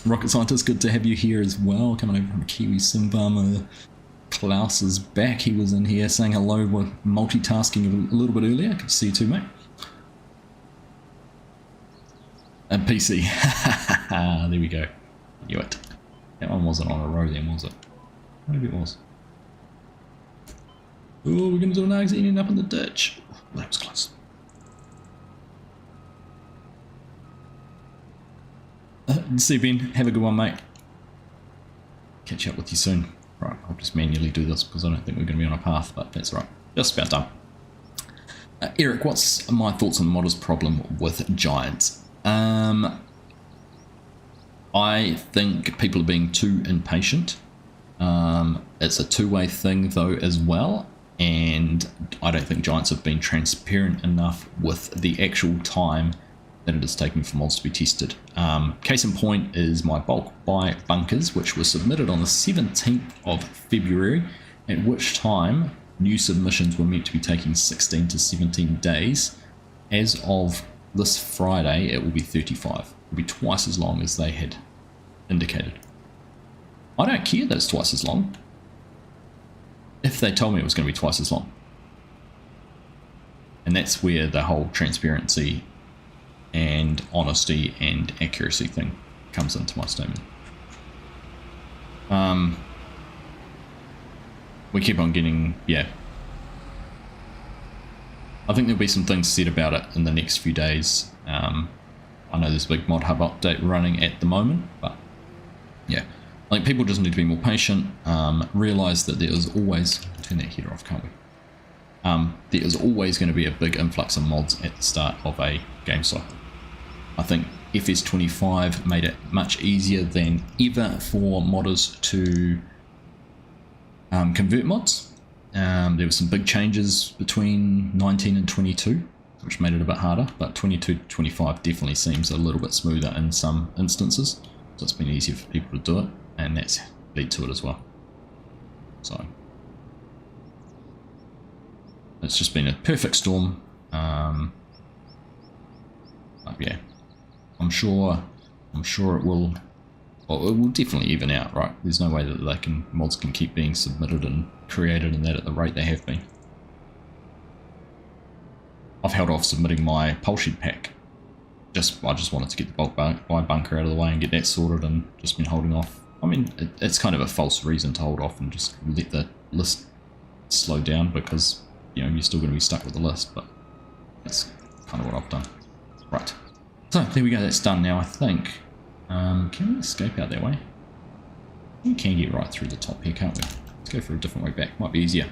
Rocket Scientist, good to have you here as well. Coming over from Kiwi Sim Farmer. Klaus is back. He was in here saying hello. We're multitasking a little bit earlier. Good to see you too, mate. And PC. There we go. Knew it. That one wasn't on a row then, was it? Maybe it was. Oh, we're going to do an exit ending up in the ditch. Oh, that was close. See Ben, have a good one, mate. Catch up with you soon. Right, I'll just manually do this because I don't think we're going to be on a path, but that's all right. Just about done. Eric, what's my thoughts on the modder's problem with giants? I think people are being too impatient. It's a two-way thing though as well, and I don't think giants have been transparent enough with the actual time that it is taking for mods to be tested. Case in point is my bulk buy bunkers, which were submitted on the 17th of February, at which time new submissions were meant to be taking 16 to 17 days. As of this Friday, it will be 35. It will be twice as long as they had indicated. I don't care that it's twice as long, if they told me it was going to be twice as long. And that's where the whole transparency and honesty and accuracy thing comes into my statement. We keep on getting, yeah. I think there'll be some things said about it in the next few days. I know there's a big mod hub update running at the moment, but yeah, I think people just need to be more patient, realise that there is always, turn that header off, can't we? There is always going to be a big influx of mods at the start of a game cycle. I think FS25 made it much easier than ever for modders to convert mods. There were some big changes between 19 and 22, which made it a bit harder, but 22 to 25 definitely seems a little bit smoother in some instances, so it's been easier for people to do it. and that's led to it as well. So it's just been a perfect storm. But yeah, I'm sure it will. Well, it will definitely even out, right? There's no way that mods can keep being submitted and created and that at the rate they have been. I've held off submitting my pole shed pack. I just wanted to get the bulk buy bunker out of the way and get that sorted, and just been holding off. I mean, it's kind of a false reason to hold off and just let the list slow down, because you know you're still going to be stuck with the list. But that's kind of what I've done. Right. So there we go. That's done now, I think. Can we escape out that way? We can get right through the top here, can't we? Let's go for a different way back. Might be easier.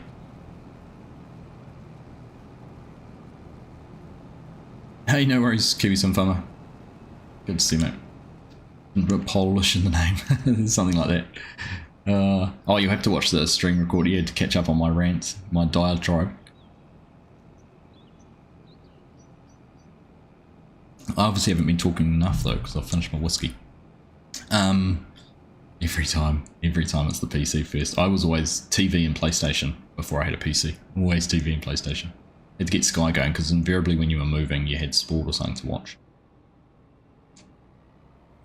Hey, no worries, Kiwi Sim Farmer. Good to see you, mate. A bit Polish in the name. Something like that. Oh, you have to watch the stream record here to catch up on my rant, my diatribe. I obviously haven't been talking enough though, because I've finished my whiskey. Every time it's the PC first. I was always TV and PlayStation before I had a PC. Always TV and PlayStation. Had to get Sky going, because invariably when you were moving you had sport or something to watch.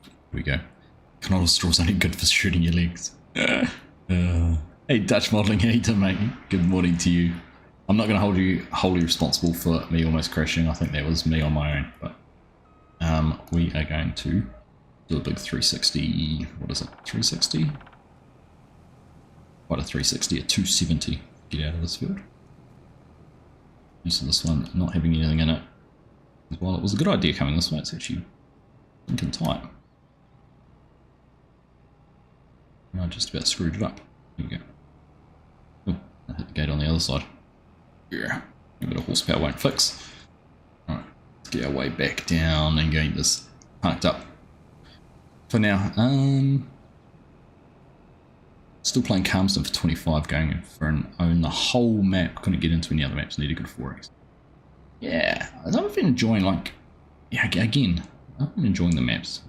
Here we go. Canola straw's only good for shooting your legs. Hey, Dutch Modelling, how you doing, mate? Good morning to you. I'm not going to hold you wholly responsible for me almost crashing. I think that was me on my own, but we are going to do a big 360. What is it? 360? Quite a 360, a 270. Get out of this field. Use of this one not having anything in it. Well, it was a good idea coming this way. It's actually thinking tight. I just about screwed it up. There we go. Oh, I hit the gate on the other side. Yeah, a bit of horsepower won't fix. Alright, let's get our way back down and get this parked up. For now, still playing Calmsden for 25, going for an own the whole map. Couldn't get into any other maps, need a good 4x. Yeah, I've been enjoying, like, yeah, again, I've been enjoying the maps.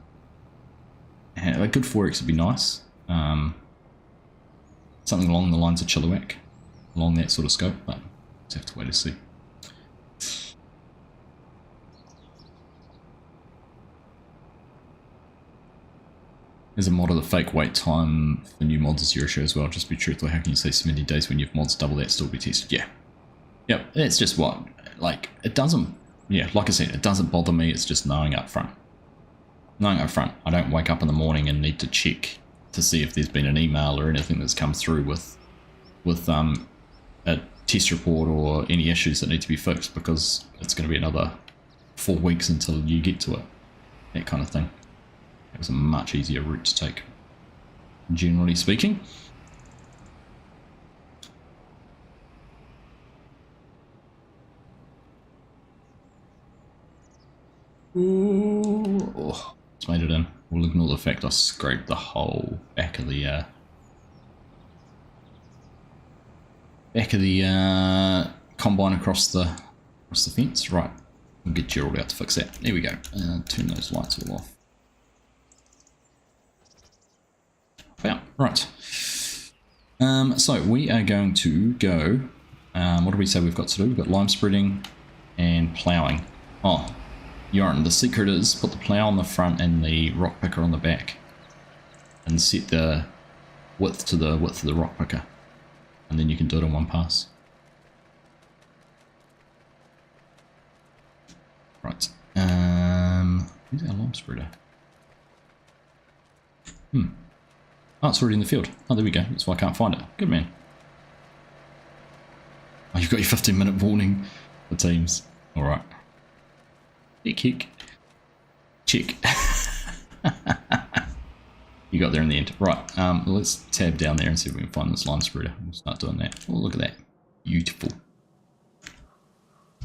And a good 4x would be nice. Something along the lines of Chilliwack, along that sort of scope, but just have to wait to see. There's a mod of the fake wait time for new mods is your issue as well. Just be truthful, how can you say so many days when you've mods double that still be tested? Yeah. Yep, it's just what, like, it doesn't, yeah, like I said, it doesn't bother me, it's just knowing up front. Knowing up front, I don't wake up in the morning and need to check to see if there's been an email or anything that's come through with a test report or any issues that need to be fixed, because it's going to be another 4 weeks until you get to it. That kind of thing. It was a much easier route to take, generally speaking. Ooh, oh, it's made it in. We'll ignore the fact I scraped the whole back of the combine across the fence. Right, we'll get Gerald out to fix that. There we go. Turn those lights all off. Yeah, right. So we are going to go. What do we say we've got to do? We've got lime spreading and ploughing. Oh, Yoran, the secret is put the plough on the front and the rock picker on the back, and set the width to the width of the rock picker, and then you can do it in one pass. Right. Where's our lime spreader? Oh, it's already in the field. Oh, there we go. That's why I can't find it. Good man. Oh, you've got your 15-minute warning for teams. Alright. Kick. Check. You got there in the end. Right, let's tab down there and see if we can find this lime spreader. We'll start doing that. Oh, look at that. Beautiful.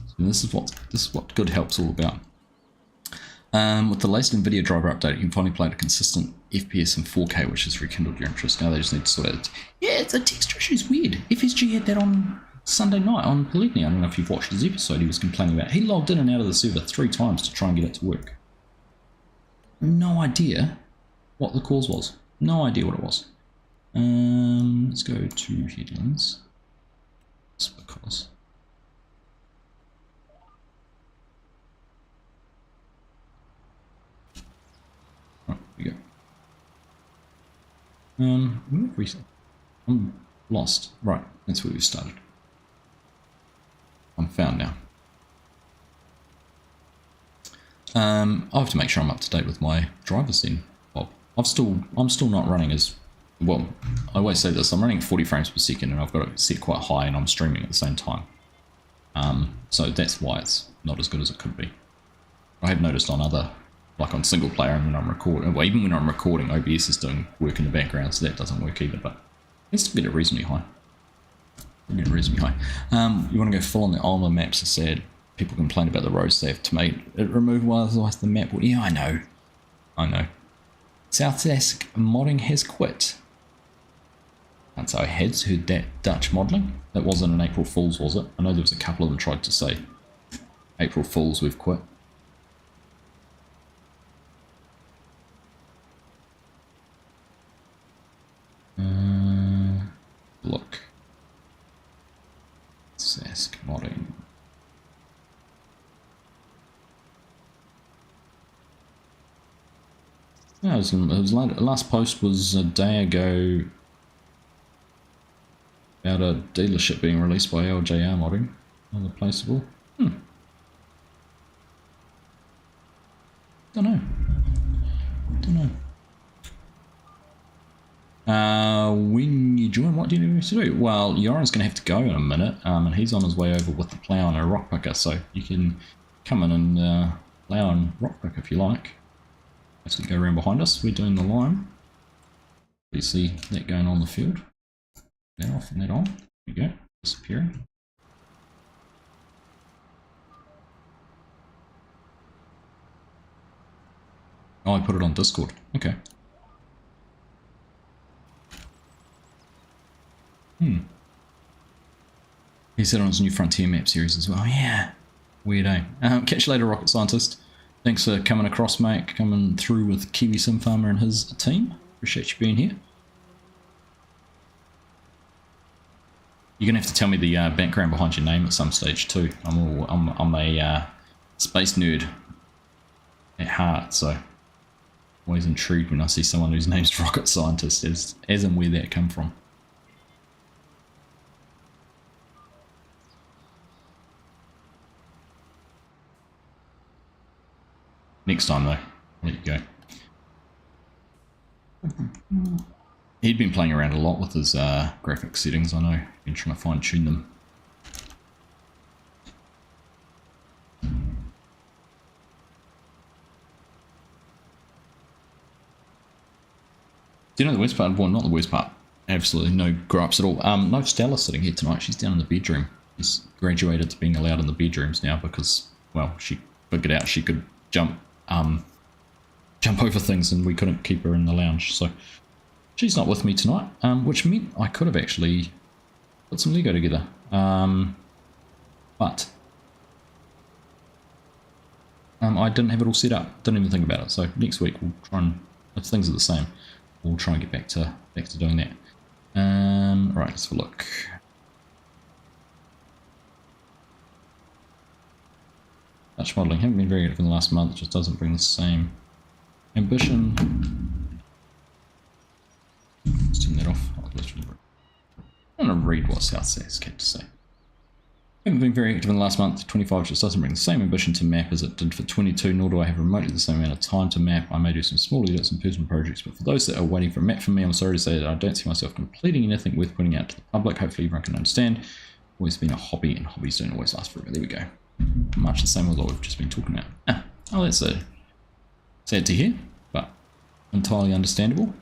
So this is what good help's all about. With the latest NVIDIA driver update, you can finally play at a consistent FPS in 4K, which has rekindled your interest. Now they just need to sort out. Yeah, the texture issue is weird. FSG had that on Sunday night on Polygny. I don't know if you've watched his episode. He was complaining about. He logged in and out of the server 3 times to try and get it to work. No idea what the cause was. No idea what it was. Let's go to headlands. Just because. Right, here we go. Where have we? I'm lost. Right, that's where we started. I'm found now. I'll have to make sure I'm up to date with my drivers then, Bob. I'm still not running as well. I always say this. I'm running at 40 frames per second, and I've got it set quite high, and I'm streaming at the same time. So that's why it's not as good as it could be. I have noticed on other, like on single player, and when I'm recording, well, even when I'm recording, OBS is doing work in the background, so that doesn't work either. But let's get it reasonably high. You want to go full on the Alma maps? Are sad. People complain about the roads they have to make it remove otherwise the map. Yeah, I know. South Sask modding has quit. And so I had heard that Dutch modelling. That wasn't an April Fool's, was it? I know there was a couple of them tried to say April Fool's, we've quit. Look. Sask modding. Yeah, it was last post was a day ago about a dealership being released by LJR modding. Unreplaceable. Don't know. When you join, what do you need to do? Well, Yoran's going to have to go in a minute, and he's on his way over with the plough and a rock picker, so you can come in and plough and rock pick if you like. Let's go around behind us. We're doing the lime. You see that going on the field. That off and that on. There we go. Disappearing. Oh, I put it on Discord. Okay. He said on his new Frontier map series as well. Yeah. Weirdo. Catch you later, Rocket Scientist. Thanks for coming across, mate. Coming through with Kiwi Sim Farmer and his team. Appreciate you being here. You're gonna have to tell me the background behind your name at some stage too. I'm a space nerd at heart, so always intrigued when I see someone whose name's Rocket Scientist, as and where that come from. Next time though, I'll let you go. He'd been playing around a lot with his graphic settings, I know. Been trying to fine tune them. Do you know the worst part? Well, not the worst part. Absolutely no gripes at all. No Stella sitting here tonight. She's down in the bedroom. She's graduated to being allowed in the bedrooms now because, well, she figured out she could jump over things and we couldn't keep her in the lounge. So she's not with me tonight, which meant I could have actually put some Lego together. But I didn't have it all set up. Didn't even think about it. So next week we'll try and, if things are the same, we'll try and get back to doing that. Right, let's have a look. Dutch modelling haven't been very good for the last month. It just doesn't bring the same ambition. Let's turn that off. I'm going to read what South Sask had to say. Haven't been very active in the last month. 25 just doesn't bring the same ambition to map as it did for 22, nor do I have remotely the same amount of time to map. I may do some small edits and personal projects, but for those that are waiting for a map from me, I'm sorry to say that I don't see myself completing anything worth putting out to the public. Hopefully everyone can understand. Always been a hobby, and hobbies don't always last forever. There we go. Much the same as what we've just been talking about. Oh, that's sad to hear, but entirely understandable.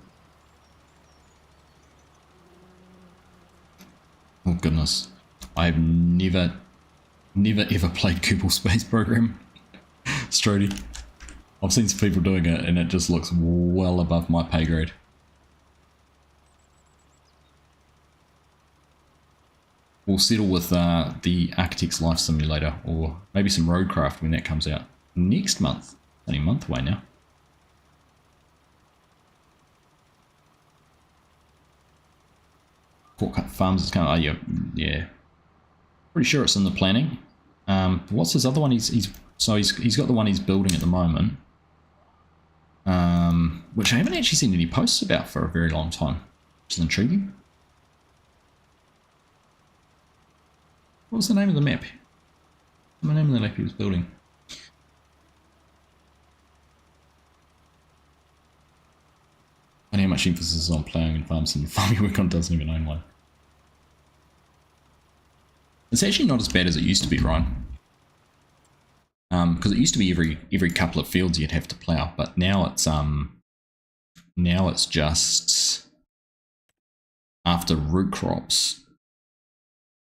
Oh goodness, I've never ever played Kerbal Space Program. Strody. I've seen some people doing it and it just looks well above my pay grade. We'll settle with the Architect's Life Simulator, or maybe some Roadcraft when that comes out next month. Only a month away now. Pork Farms is kind of, yeah. Pretty sure it's in the planning. What's his other one? He's got the one he's building at the moment. Which I haven't actually seen any posts about for a very long time, which is intriguing. What was the name of the map? What's the name of the map he was building? I know how much emphasis is on ploughing and farms and farming work on doesn't even own one. It's actually not as bad as it used to be, Ryan. Because it used to be every couple of fields you'd have to plough, but now it's just after root crops,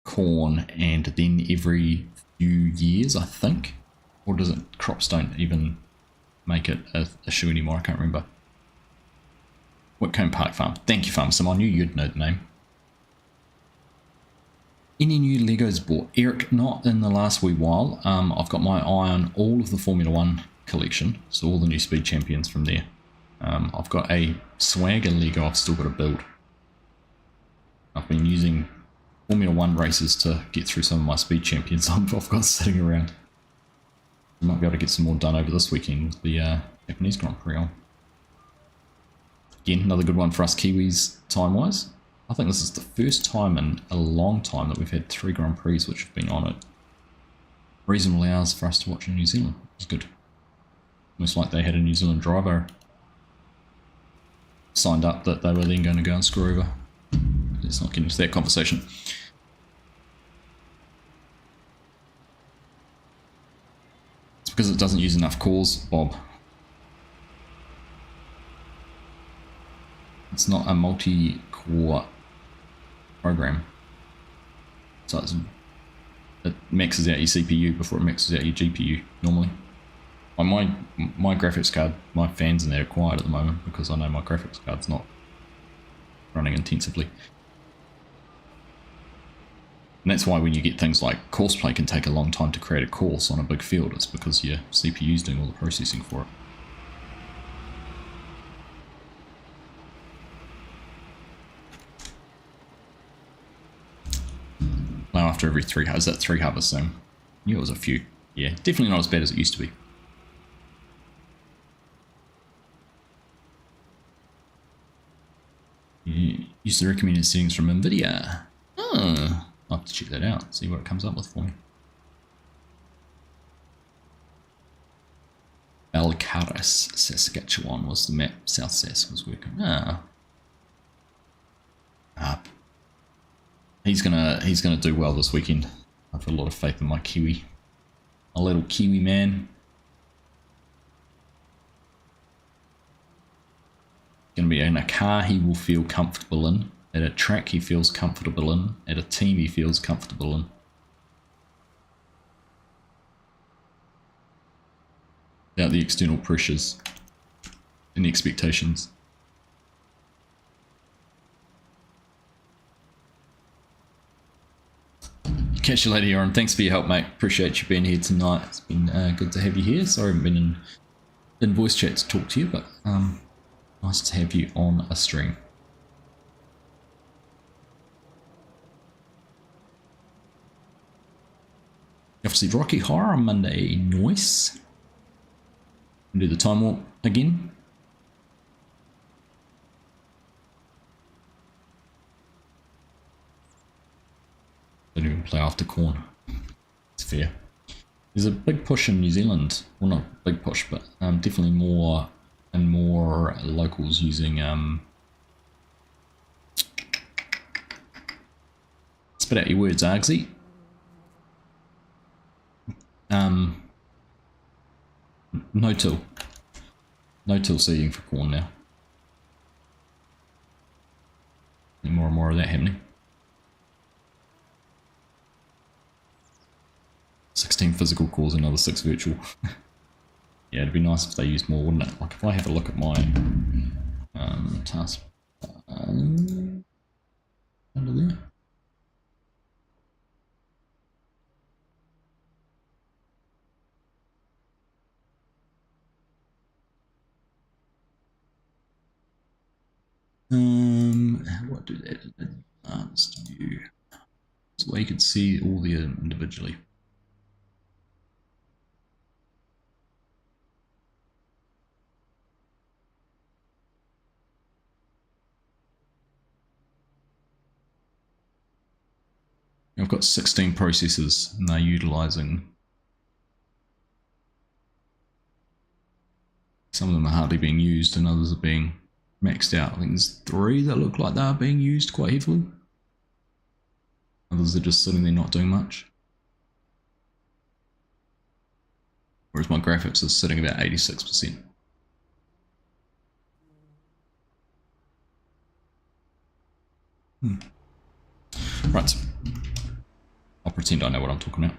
corn, and then every few years, I think. Or does it? Crops don't even make it a issue anymore. I can't remember. Whitcomb Park Farm. Thank you, Farm Sim. I knew you'd know the name. Any new Legos bought? Eric, not in the last wee while. I've got my eye on all of the Formula 1 collection, so all the new speed champions from there. I've got a Swagger Lego I've still got to build. I've been using Formula 1 races to get through some of my speed champions I've got sitting around. I might be able to get some more done over this weekend with the Japanese Grand Prix on. Again, another good one for us Kiwis time-wise. I think this is the first time in a long time that we've had 3 Grand Prix which have been on at reasonable hours for us to watch in New Zealand. It's good. Almost like they had a New Zealand driver signed up that they were then going to go and screw over. Let's not get into that conversation. It's because it doesn't use enough cores, Bob. It's not a multi-core program. So it maxes out your CPU before it maxes out your GPU normally. On my graphics card, my fans in there are quiet at the moment because I know my graphics card's not running intensively. And that's why when you get things like courseplay can take a long time to create a course on a big field, it's because your CPU's doing all the processing for it. Now after every 3 harvests, that 3 harvests thing. Knew it was a few. Yeah, definitely not as bad as it used to be. Use the recommended settings from NVIDIA. Oh, I'll have to check that out, see what it comes up with for me. Balcarres, Saskatchewan was the map. South Sask was working. He's gonna do well this weekend. I've got a lot of faith in my Kiwi. A little Kiwi man. Going to be in a car he will feel comfortable in, at a track he feels comfortable in, at a team he feels comfortable in. Without the external pressures and the expectations. Catch you later, Aaron. Thanks for your help, mate. Appreciate you being here tonight. It's been good to have you here. Sorry I haven't been in voice chat to talk to you, but nice to have you on a stream. Obviously, Rocky Horror on Monday. Nice. Do the time warp again. Don't even play after corn. It's fair. There's a big push in New Zealand. Well, not a big push, but definitely more and more locals using spit out your words, Argsy. No-till seeding for corn now. More and more of that happening. 16 physical cores, another 6 virtual. Yeah, it'd be nice if they used more, wouldn't it? Like if I have a look at my task under there. What do they do? List view. So where you could see all the individually. I've got 16 processes and they're utilizing. Some of them are hardly being used and others are being maxed out. I think there's 3 that look like they are being used quite heavily. Others are just sitting there not doing much. Whereas my graphics is sitting about 86%. Right. I'll pretend I know what I'm talking about.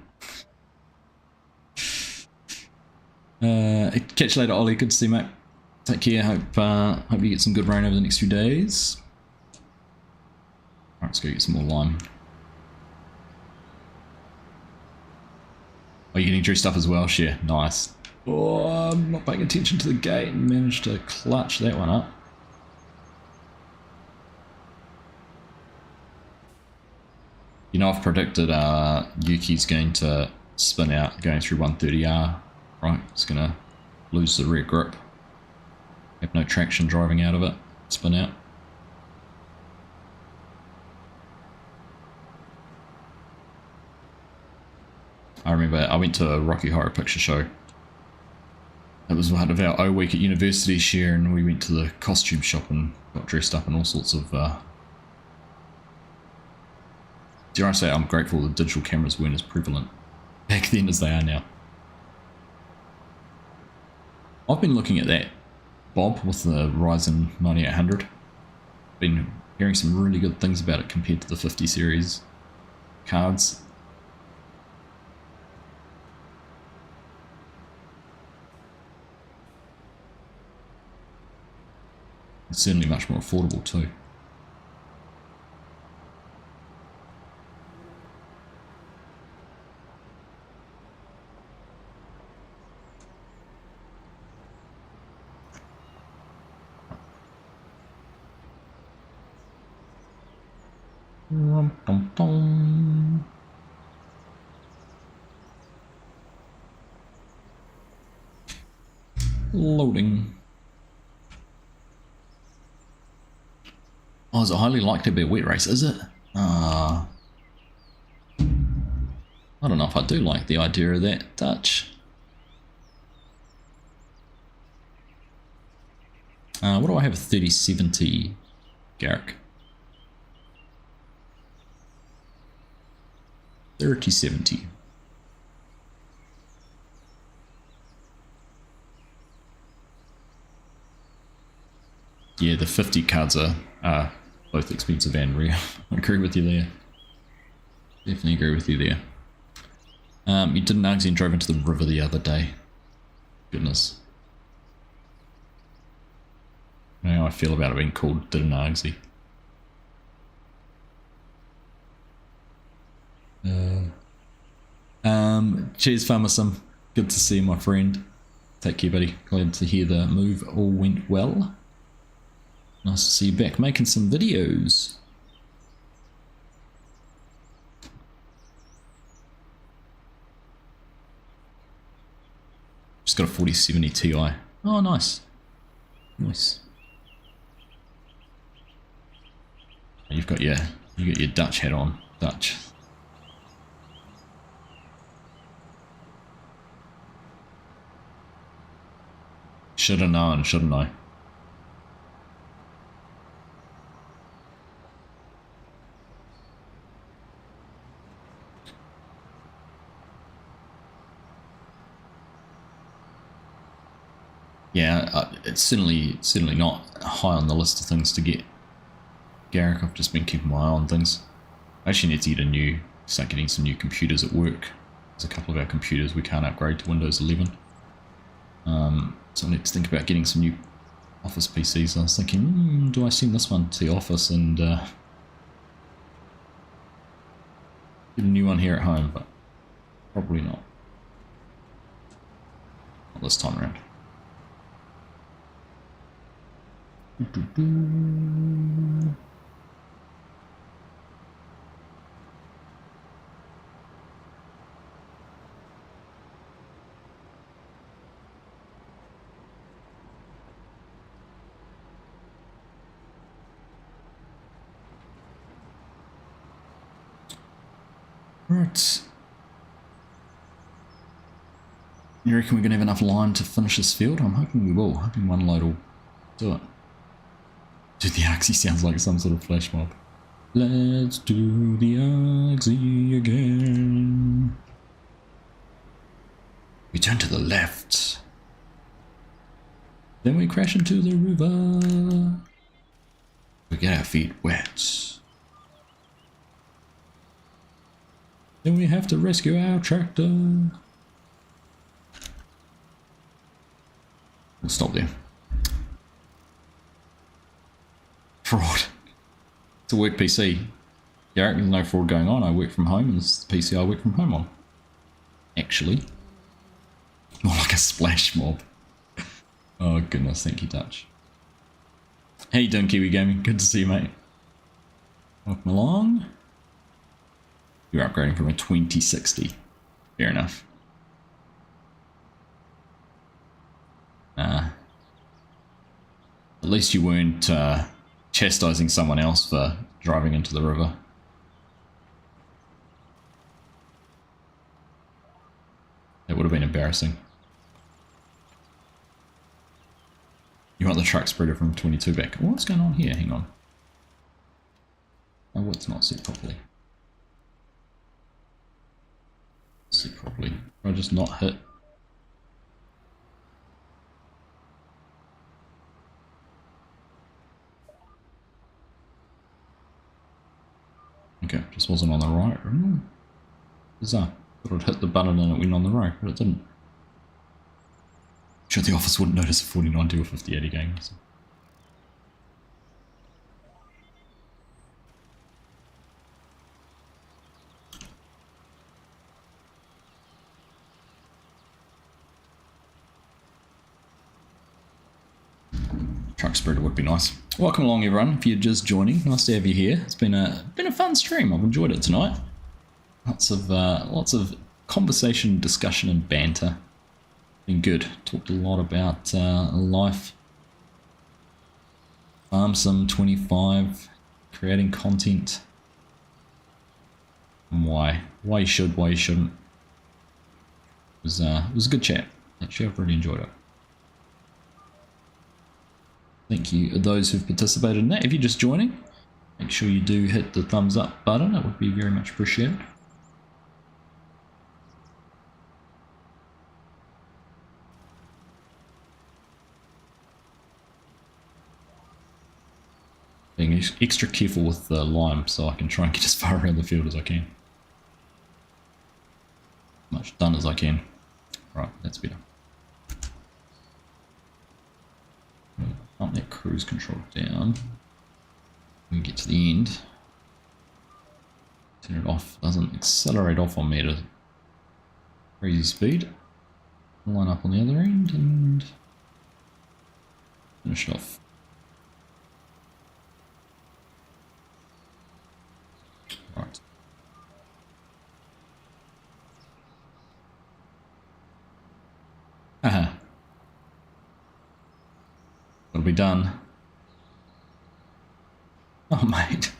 Catch you later, Ollie. Good to see you, mate. Take care. Hope you get some good rain over the next few days. Alright, let's go get some more lime. Are you getting dressed up as well? Share. Nice. Oh, I'm not paying attention to the gate and managed to clutch that one up. You know, I've predicted Yuki's going to spin out going through 130R, right? It's going to lose the rear grip. Have no traction driving out of it. Spin out. I remember I went to a Rocky Horror Picture Show. It was part of our O week at university share, and we went to the costume shop and got dressed up in all sorts of dare I say, I'm grateful the digital cameras weren't as prevalent back then as they are now. I've been looking at that Bob with the Ryzen 9800. Been hearing some really good things about it compared to the 50 series cards. It's certainly much more affordable too. Loading. Oh, is it highly likely to be a wet race? Is it? I don't know if I do like the idea of that, Dutch. What do I have? A 3070 Garrick. 3070. Yeah, the 50 cards are both expensive and rare. I agree with you there. Definitely agree with you there. You did an Argsy and drove into the river the other day. Goodness. I know how I feel about it being called did an Argsy. Cheers, Farmersome. Good to see you, my friend. Take care, buddy. Glad to hear the move all went well. Nice to see you back making some videos. Just got a 4070 Ti. Oh, nice. Nice. You got your Dutch hat on. Dutch. Should have known, shouldn't I? Yeah, it's certainly not high on the list of things to get. Garrick, I've just been keeping my eye on things. I actually need to start getting some new computers at work. There's a couple of our computers we can't upgrade to Windows 11. So I need to think about getting some new office PCs. I was thinking, do I send this one to the office and get a new one here at home? But probably not. Not this time around. Right. You reckon we're going to have enough lime to finish this field? I'm hoping we will. Hoping one load will do it. Dude, the Arxie sounds like some sort of flash mob. Let's do the Arxie again. We turn to the left. Then we crash into the river. We get our feet wet. Then we have to rescue our tractor. We'll stop there. Fraud. It's a work PC. Garrett, there's no fraud going on. I work from home, and this is the PC I work from home on. Actually. More like a splash mob. Oh goodness, thank you, Dutch. How you doing, Kiwi Gaming? Good to see you, mate. Welcome along. You're upgrading from a 2060. Fair enough. At least you weren't chastising someone else for driving into the river. That would have been embarrassing. You want the truck spreader from 22 back. What's going on here? Hang on. Oh, it's not set properly. Set properly. I'll just not hit. Okay, just wasn't on the right. Bizarre. Thought I'd hit the button and it went on the right, but it didn't. Sure, the office wouldn't notice a 4090 or 5080 game. So. Truck spreader would be nice. Welcome along, everyone. If you're just joining, nice to have you here. It's been a fun stream. I've enjoyed it tonight. Lots of conversation, discussion, and banter. Been good. Talked a lot about life. Farm Sim 25, creating content, and why you should, why you shouldn't. It was a good chat. Actually, I've really enjoyed it. Thank you those who've participated in that. If you're just joining, make sure you do hit the thumbs up button. It would be very much appreciated. Being extra careful with the lime so I can try and get as far around the field as I can. Much done as I can. Right, that's better. Pump that cruise control down. When we get to the end. Turn it off. Doesn't accelerate off on me at a crazy speed. Line up on the other end and finish it off. Right. Haha. It'll be done. Oh, mate.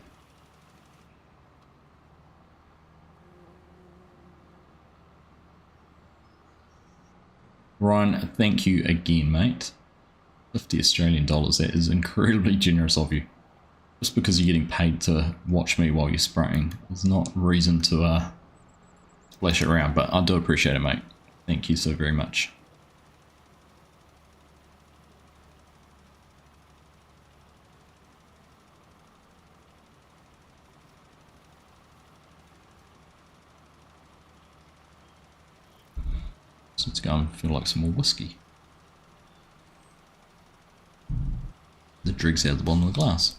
Ryan, thank you again, mate. 50 Australian dollars. That is incredibly generous of you. Just because you're getting paid to watch me while you're spraying is not reason to splash it around, but I do appreciate it, mate. Thank you so very much. So let's go and feel like some more whiskey. The dregs out of the bottom of the glass.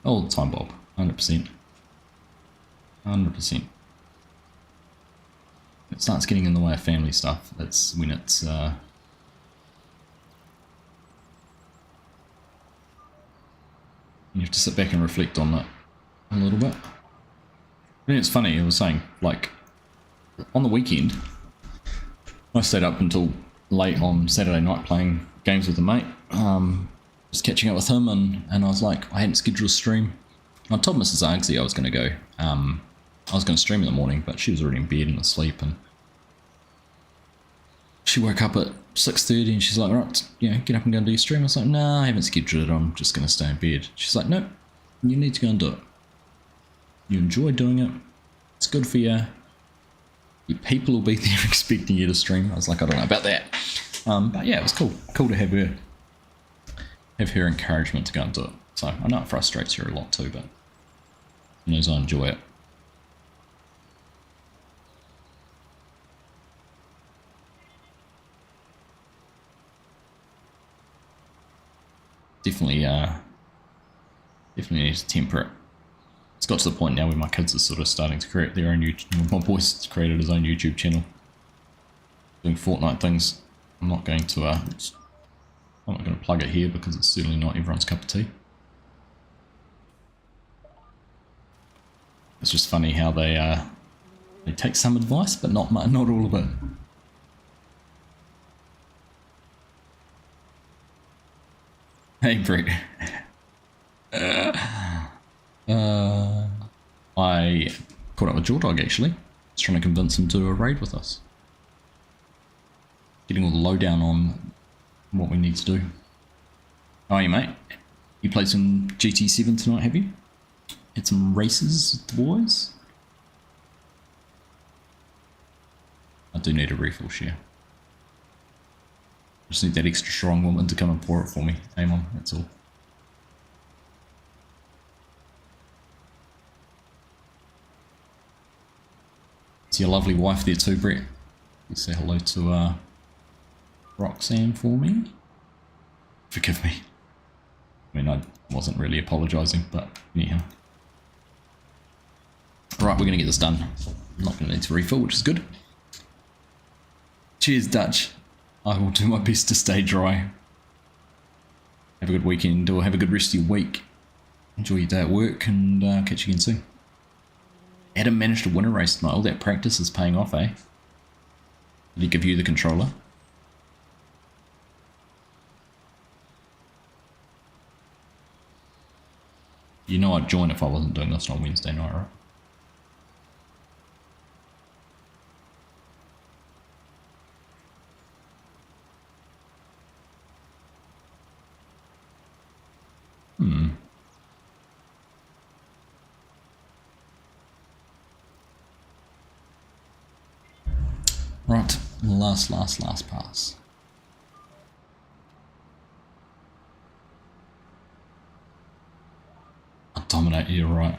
All the time, Bob. 100%. 100%. It starts getting in the way of family stuff. That's when it's... you have to sit back and reflect on that a little bit. I mean, it's funny, I was saying, like, on the weekend, I stayed up until late on Saturday night playing games with a mate. Just catching up with him, and I was like, I hadn't scheduled a stream. I told Mrs. Argsy I was going to go. I was going to stream in the morning, but she was already in bed and asleep, and she woke up at 6:30 and she's like, right, get up and go and do your stream. I was like, nah, I haven't scheduled it. I'm just going to stay in bed. She's like, nope, you need to go and do it. You enjoy doing it. It's good for you. Your people will be there expecting you to stream. I was like, I don't know about that. But yeah, it was cool. Cool to have her encouragement to go and do it. So I know it frustrates her a lot too, but she knows I enjoy it. Definitely need to temper it. It's got to the point now where my kids are sort of starting to create their own YouTube. My boy's created his own YouTube channel, doing Fortnite things. I'm not going to plug it here because it's certainly not everyone's cup of tea. It's just funny how they take some advice, but not all of it. Hey, Brett. I caught up with Jawdog actually. I was trying to convince him to do a raid with us. Getting all the lowdown on what we need to do. How are you, mate? You played some GT7 tonight, have you? Had some races with the boys? I do need a refill share. Just need that extra strong woman to come and pour it for me. Aim on, that's all. It's your lovely wife there too, Brett. You say hello to Roxanne for me. Forgive me. I mean, I wasn't really apologising, but anyhow. Right, we're going to get this done. I'm not going to need to refill, which is good. Cheers, Dutch. I will do my best to stay dry. Have a good weekend, or have a good rest of your week. Enjoy your day at work, and catch you again soon. Adam managed to win a race tonight. All that practice is paying off, eh? Did he give you the controller? You know I'd join if I wasn't doing this on Wednesday night, right? Right, last pass. I'll dominate you, right?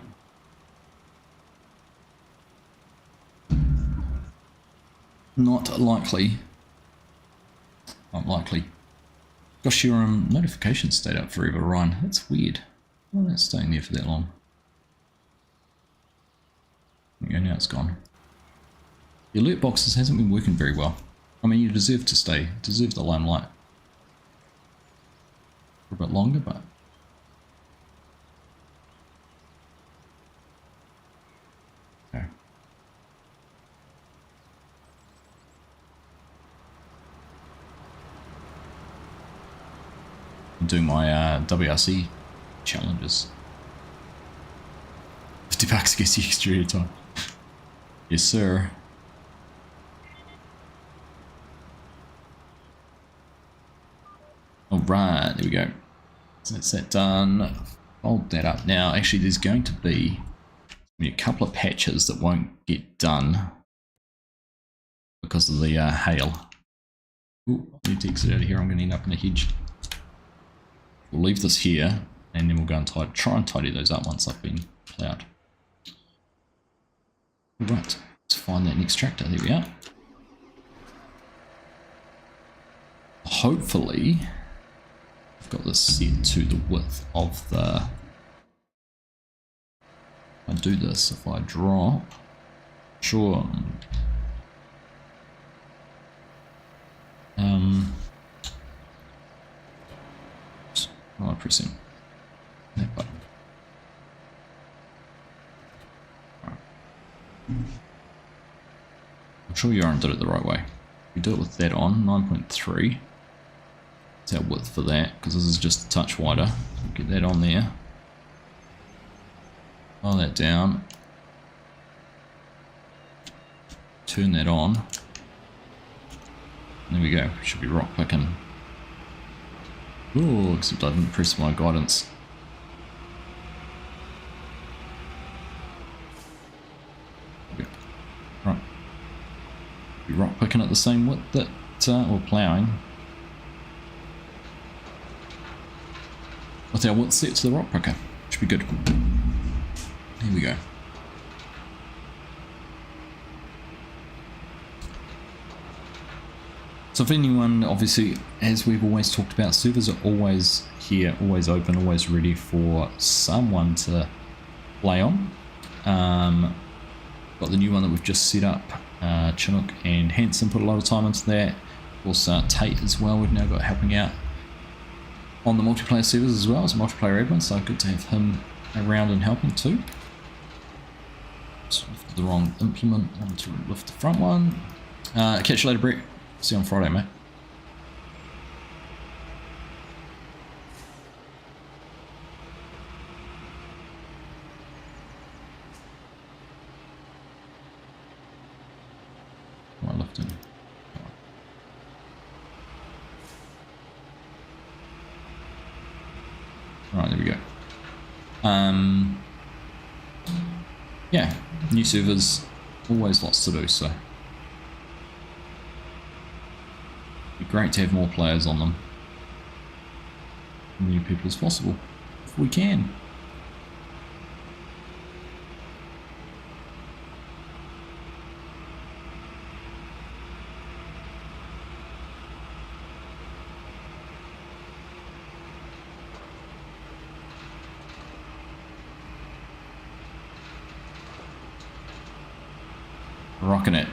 Not likely. Not likely. Gosh, your notifications stayed up forever, Ryan. That's weird. Why is that staying there for that long? There we go, now it's gone. The alert boxes hasn't been working very well. I mean, you deserve to stay, deserve the limelight for a bit longer, but okay. I'm doing my WRC challenges. $50 gets the extra time. Yes, sir. Alright, there we go. So that's that done. Fold that up. Now, actually, there's going to be a couple of patches that won't get done because of the hail. Ooh, I need to exit out of here. I'm going to end up in a hedge. We'll leave this here, and then we'll go and try and tidy those up once they've been plowed. Right, let's find that next tractor. There we are. Hopefully, I've got this set to the width of the... If I do this, if I drop... Sure. Oh, I press in that button. Right. sure Yoran did it the right way. We do it with that on, 9.3. That's our width for that, because this is just a touch wider. Get that on there. File that down. Turn that on. There we go. Should be rock picking. Oh, except I didn't press my guidance. Right. Be rock picking at the same width that or ploughing. With our width set to the rock picker. Should be good. Here we go. So if anyone, obviously, as we've always talked about, servers are always here, always open, always ready for someone to play on. Got the new one that we've just set up. Chinook and Hanson put a lot of time into that. Of course, Tate as well, we've now got helping out on the multiplayer servers as well as a multiplayer admin, so good to have him around and helping too. Just lifted the wrong implement, wanted to lift the front one. Catch you later, Brett. See you on Friday, mate. Right, lifting. Right, there we go. Yeah, new servers, always lots to do, so it'd be great to have more players on them. New people as possible, if we can. Rocking it.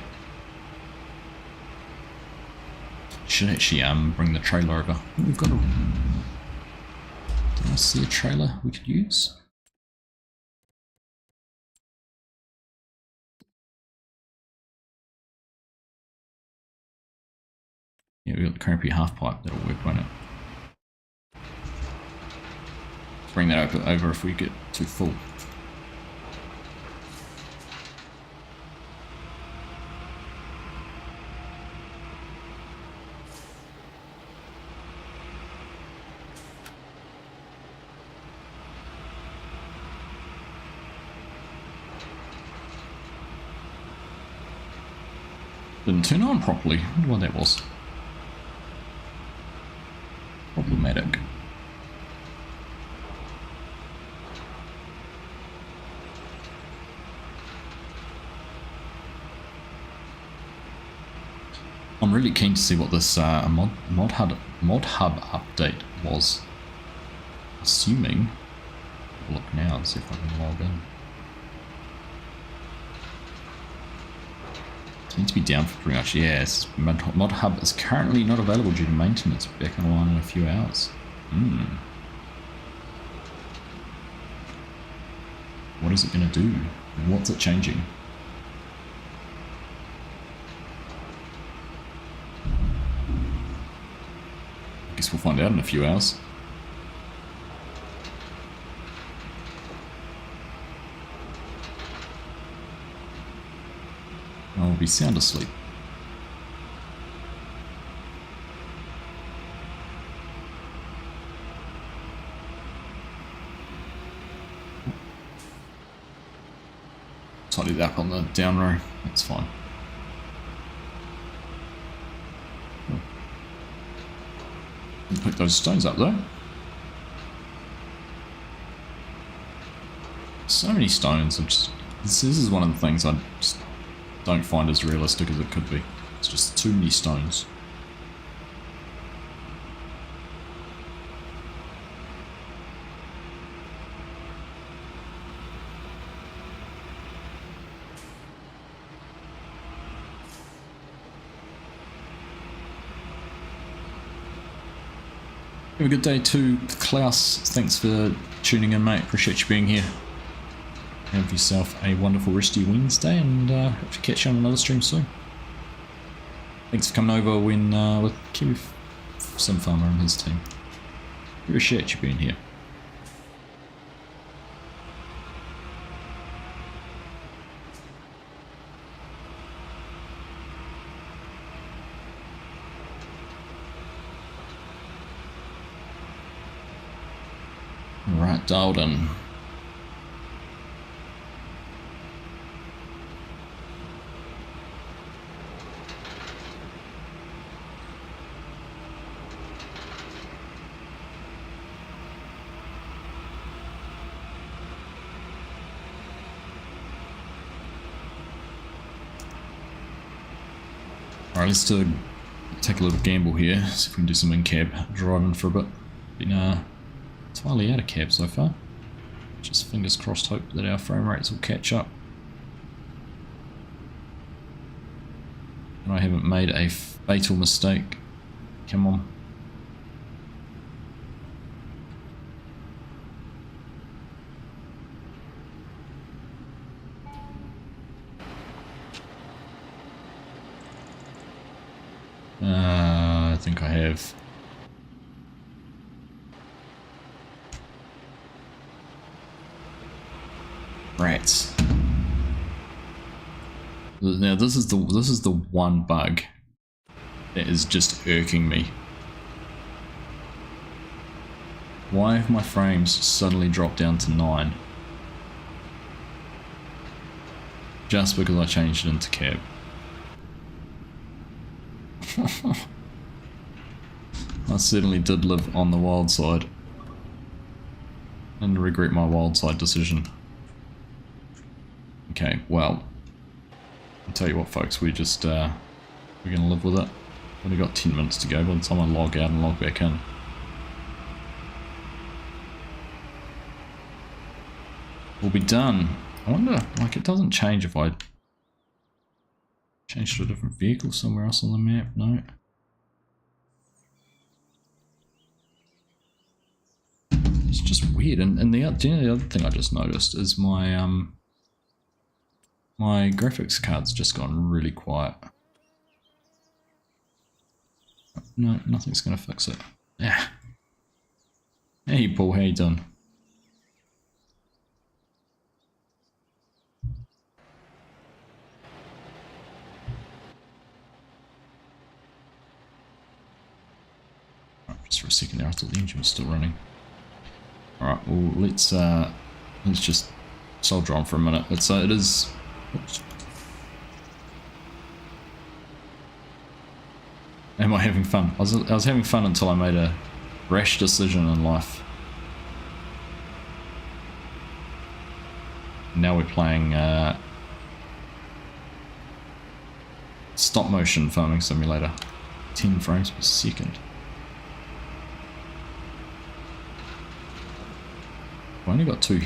Should actually bring the trailer over. We've got a... Did I see a trailer we could use? Yeah, we've got the crampy half pipe, that'll work, won't it? Let's bring that over if we get too full. Didn't turn on properly. I wonder what that was. Problematic. I'm really keen to see what this mod hub update was. Assuming. I'll look now and see if I can log in. Seems to be down for pretty much, yes. Mod hub is currently not available due to maintenance. Back online in a few hours. What is it going to do? What's it changing? I guess we'll find out in a few hours. I'll be sound asleep. Tidy that up on the down row, that's fine. Pick those stones up though. So many stones, this is one of the things I just don't find as realistic as it could be. It's just too many stones. Have a good day too, Klaus. Thanks for tuning in, mate. Appreciate you being here. Have yourself a wonderful resty Wednesday, and hope to catch you on another stream soon. Thanks for coming over when with Kiwi Sim Farmer and his team. Appreciate you being here. Right, dialed in. Alright, let's take a little gamble here, see if we can do some in-cab driving for a bit. Been entirely out of cab so far. Just fingers crossed, hope that our frame rates will catch up. And I haven't made a fatal mistake. Come on. I think I have. Rats. Now this is the one bug that is just irking me. Why have my frames suddenly dropped down to 9? Just because I changed it into cab. I certainly did live on the wild side and regret my wild side decision. Okay, well, I'll tell you what folks, we're gonna live with it. Only got 10 minutes to go by the time I log out and log back in. We'll be done. I wonder, like, it doesn't change if I change to a different vehicle somewhere else on the map, no. It's just weird, and the other thing I just noticed is my my graphics card's just gone really quiet. No, nothing's gonna fix it. Yeah. Hey Paul, how you doing? Just for a second there, I thought the engine was still running. Alright, well let's just soldier on for a minute. It is. Oops. Am I having fun? I was having fun until I made a rash decision in life. Now we're playing stop motion farming simulator. 10 frames per second. I've only got two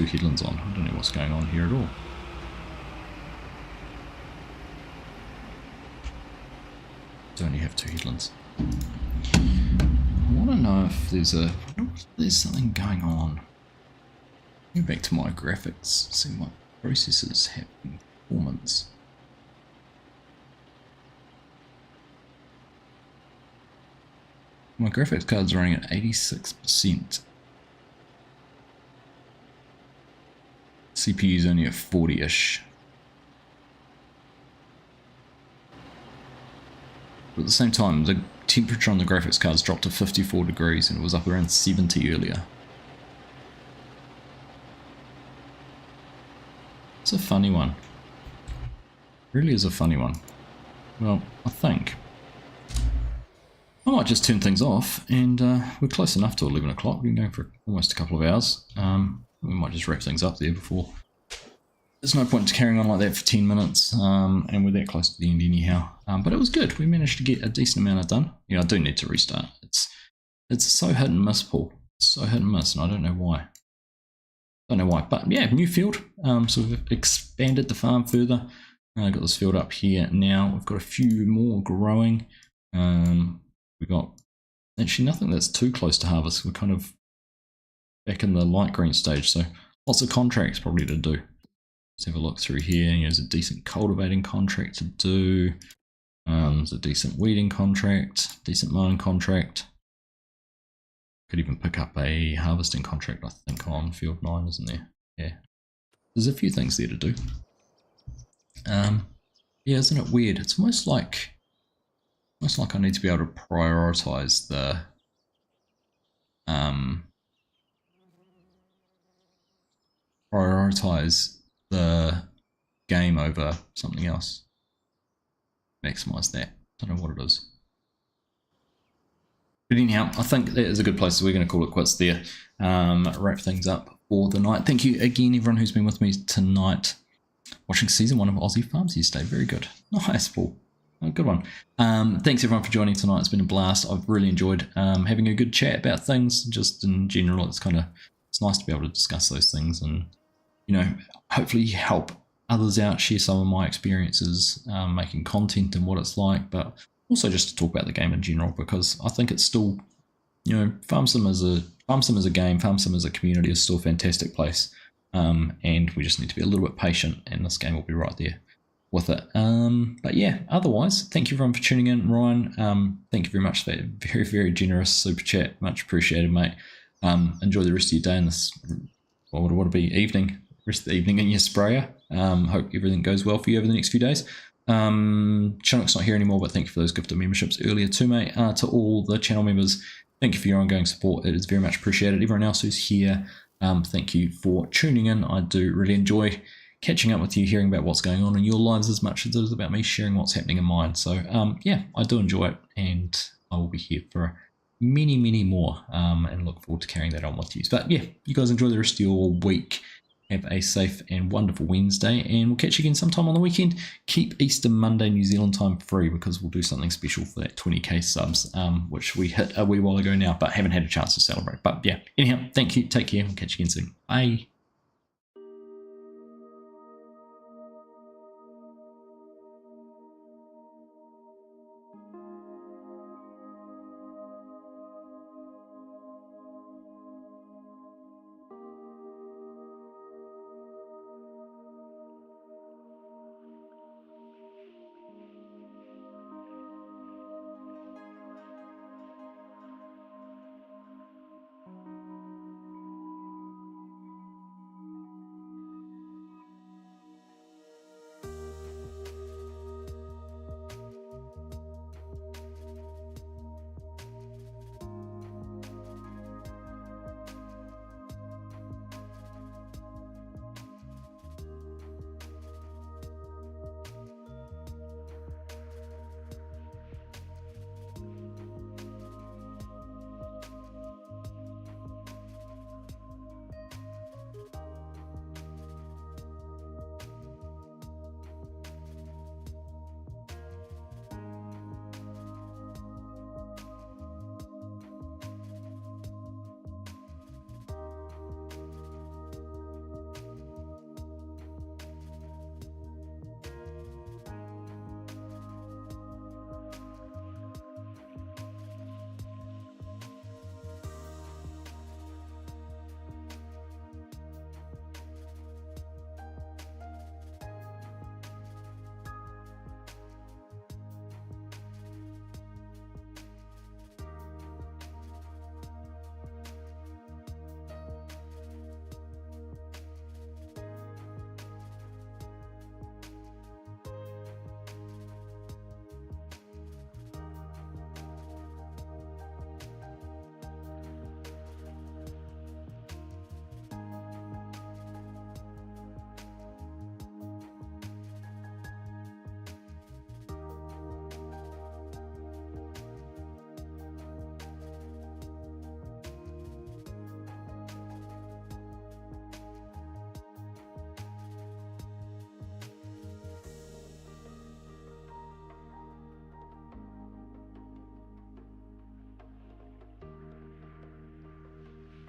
headlands on. I don't know what's going on here at all. I only have 2 headlands. I want to know if there's something going on. Go back to my graphics, see what processors have performance. My graphics card's running at 86%. CPU is only at 40-ish. But at the same time, the temperature on the graphics cards dropped to 54 degrees and it was up around 70 earlier. It's a funny one. Really is a funny one. Well, I think I might just turn things off, and we're close enough to 11 o'clock. We've been going for almost a couple of hours. We might just wrap things up there before. There's no point carrying on like that for 10 minutes, and we're that close to the end anyhow. But it was good. We managed to get a decent amount of done. Yeah, I do need to restart. It's so hit and miss, Paul. It's so hit and miss, and I don't know why. But yeah, new field. So we've expanded the farm further. Got this field up here now. We've got a few more growing. We've got actually nothing that's too close to harvest. We're kind of back in the light green stage, so lots of contracts probably to do. Let's have a look through here. There's a decent cultivating contract to do. There's a decent weeding contract, decent mowing contract. Could even pick up a harvesting contract, I think, on Field 9, isn't there? Yeah. There's a few things there to do. Yeah, isn't it weird? It's almost like I need to be able to prioritize the game over something else. Maximize that. Don't know what it is. But anyhow, I think that is a good place. So we're going to call it quits there. Wrap things up for the night. Thank you again, everyone who's been with me tonight, watching season 1 of Aussie Farms yesterday. Very good. Nice, Paul. Oh, good one. Thanks everyone for joining tonight. It's been a blast. I've really enjoyed having a good chat about things. Just in general, it's nice to be able to discuss those things and, you know, hopefully help others out, share some of my experiences making content and what it's like, but also just to talk about the game in general, because I think it's still, you know, Farm Sim as a game, Farm Sim as a community is still a fantastic place, and we just need to be a little bit patient, and this game will be right there with it. But yeah, otherwise, thank you everyone for tuning in. Ryan, thank you very much for that very, very generous super chat. Much appreciated, mate. Enjoy the rest of your day and this, what would it be, evening, rest of the evening in your sprayer. Hope everything goes well for you over the next few days. Chinook's not here anymore, but thank you for those gifted memberships earlier too, mate. To all the channel members, thank you for your ongoing support. It is very much appreciated. Everyone else who's here, thank you for tuning in. I do really enjoy catching up with you, hearing about what's going on in your lives as much as it is about me sharing what's happening in mine. So yeah, I do enjoy it, and I will be here for many, many more, and look forward to carrying that on with you. But yeah, you guys enjoy the rest of your week. Have a safe and wonderful Wednesday, and we'll catch you again sometime on the weekend. Keep Easter Monday New Zealand time free, because we'll do something special for that 20k subs, which we hit a wee while ago now, but haven't had a chance to celebrate. But yeah, anyhow, thank you, take care, we'll catch you again soon. Bye.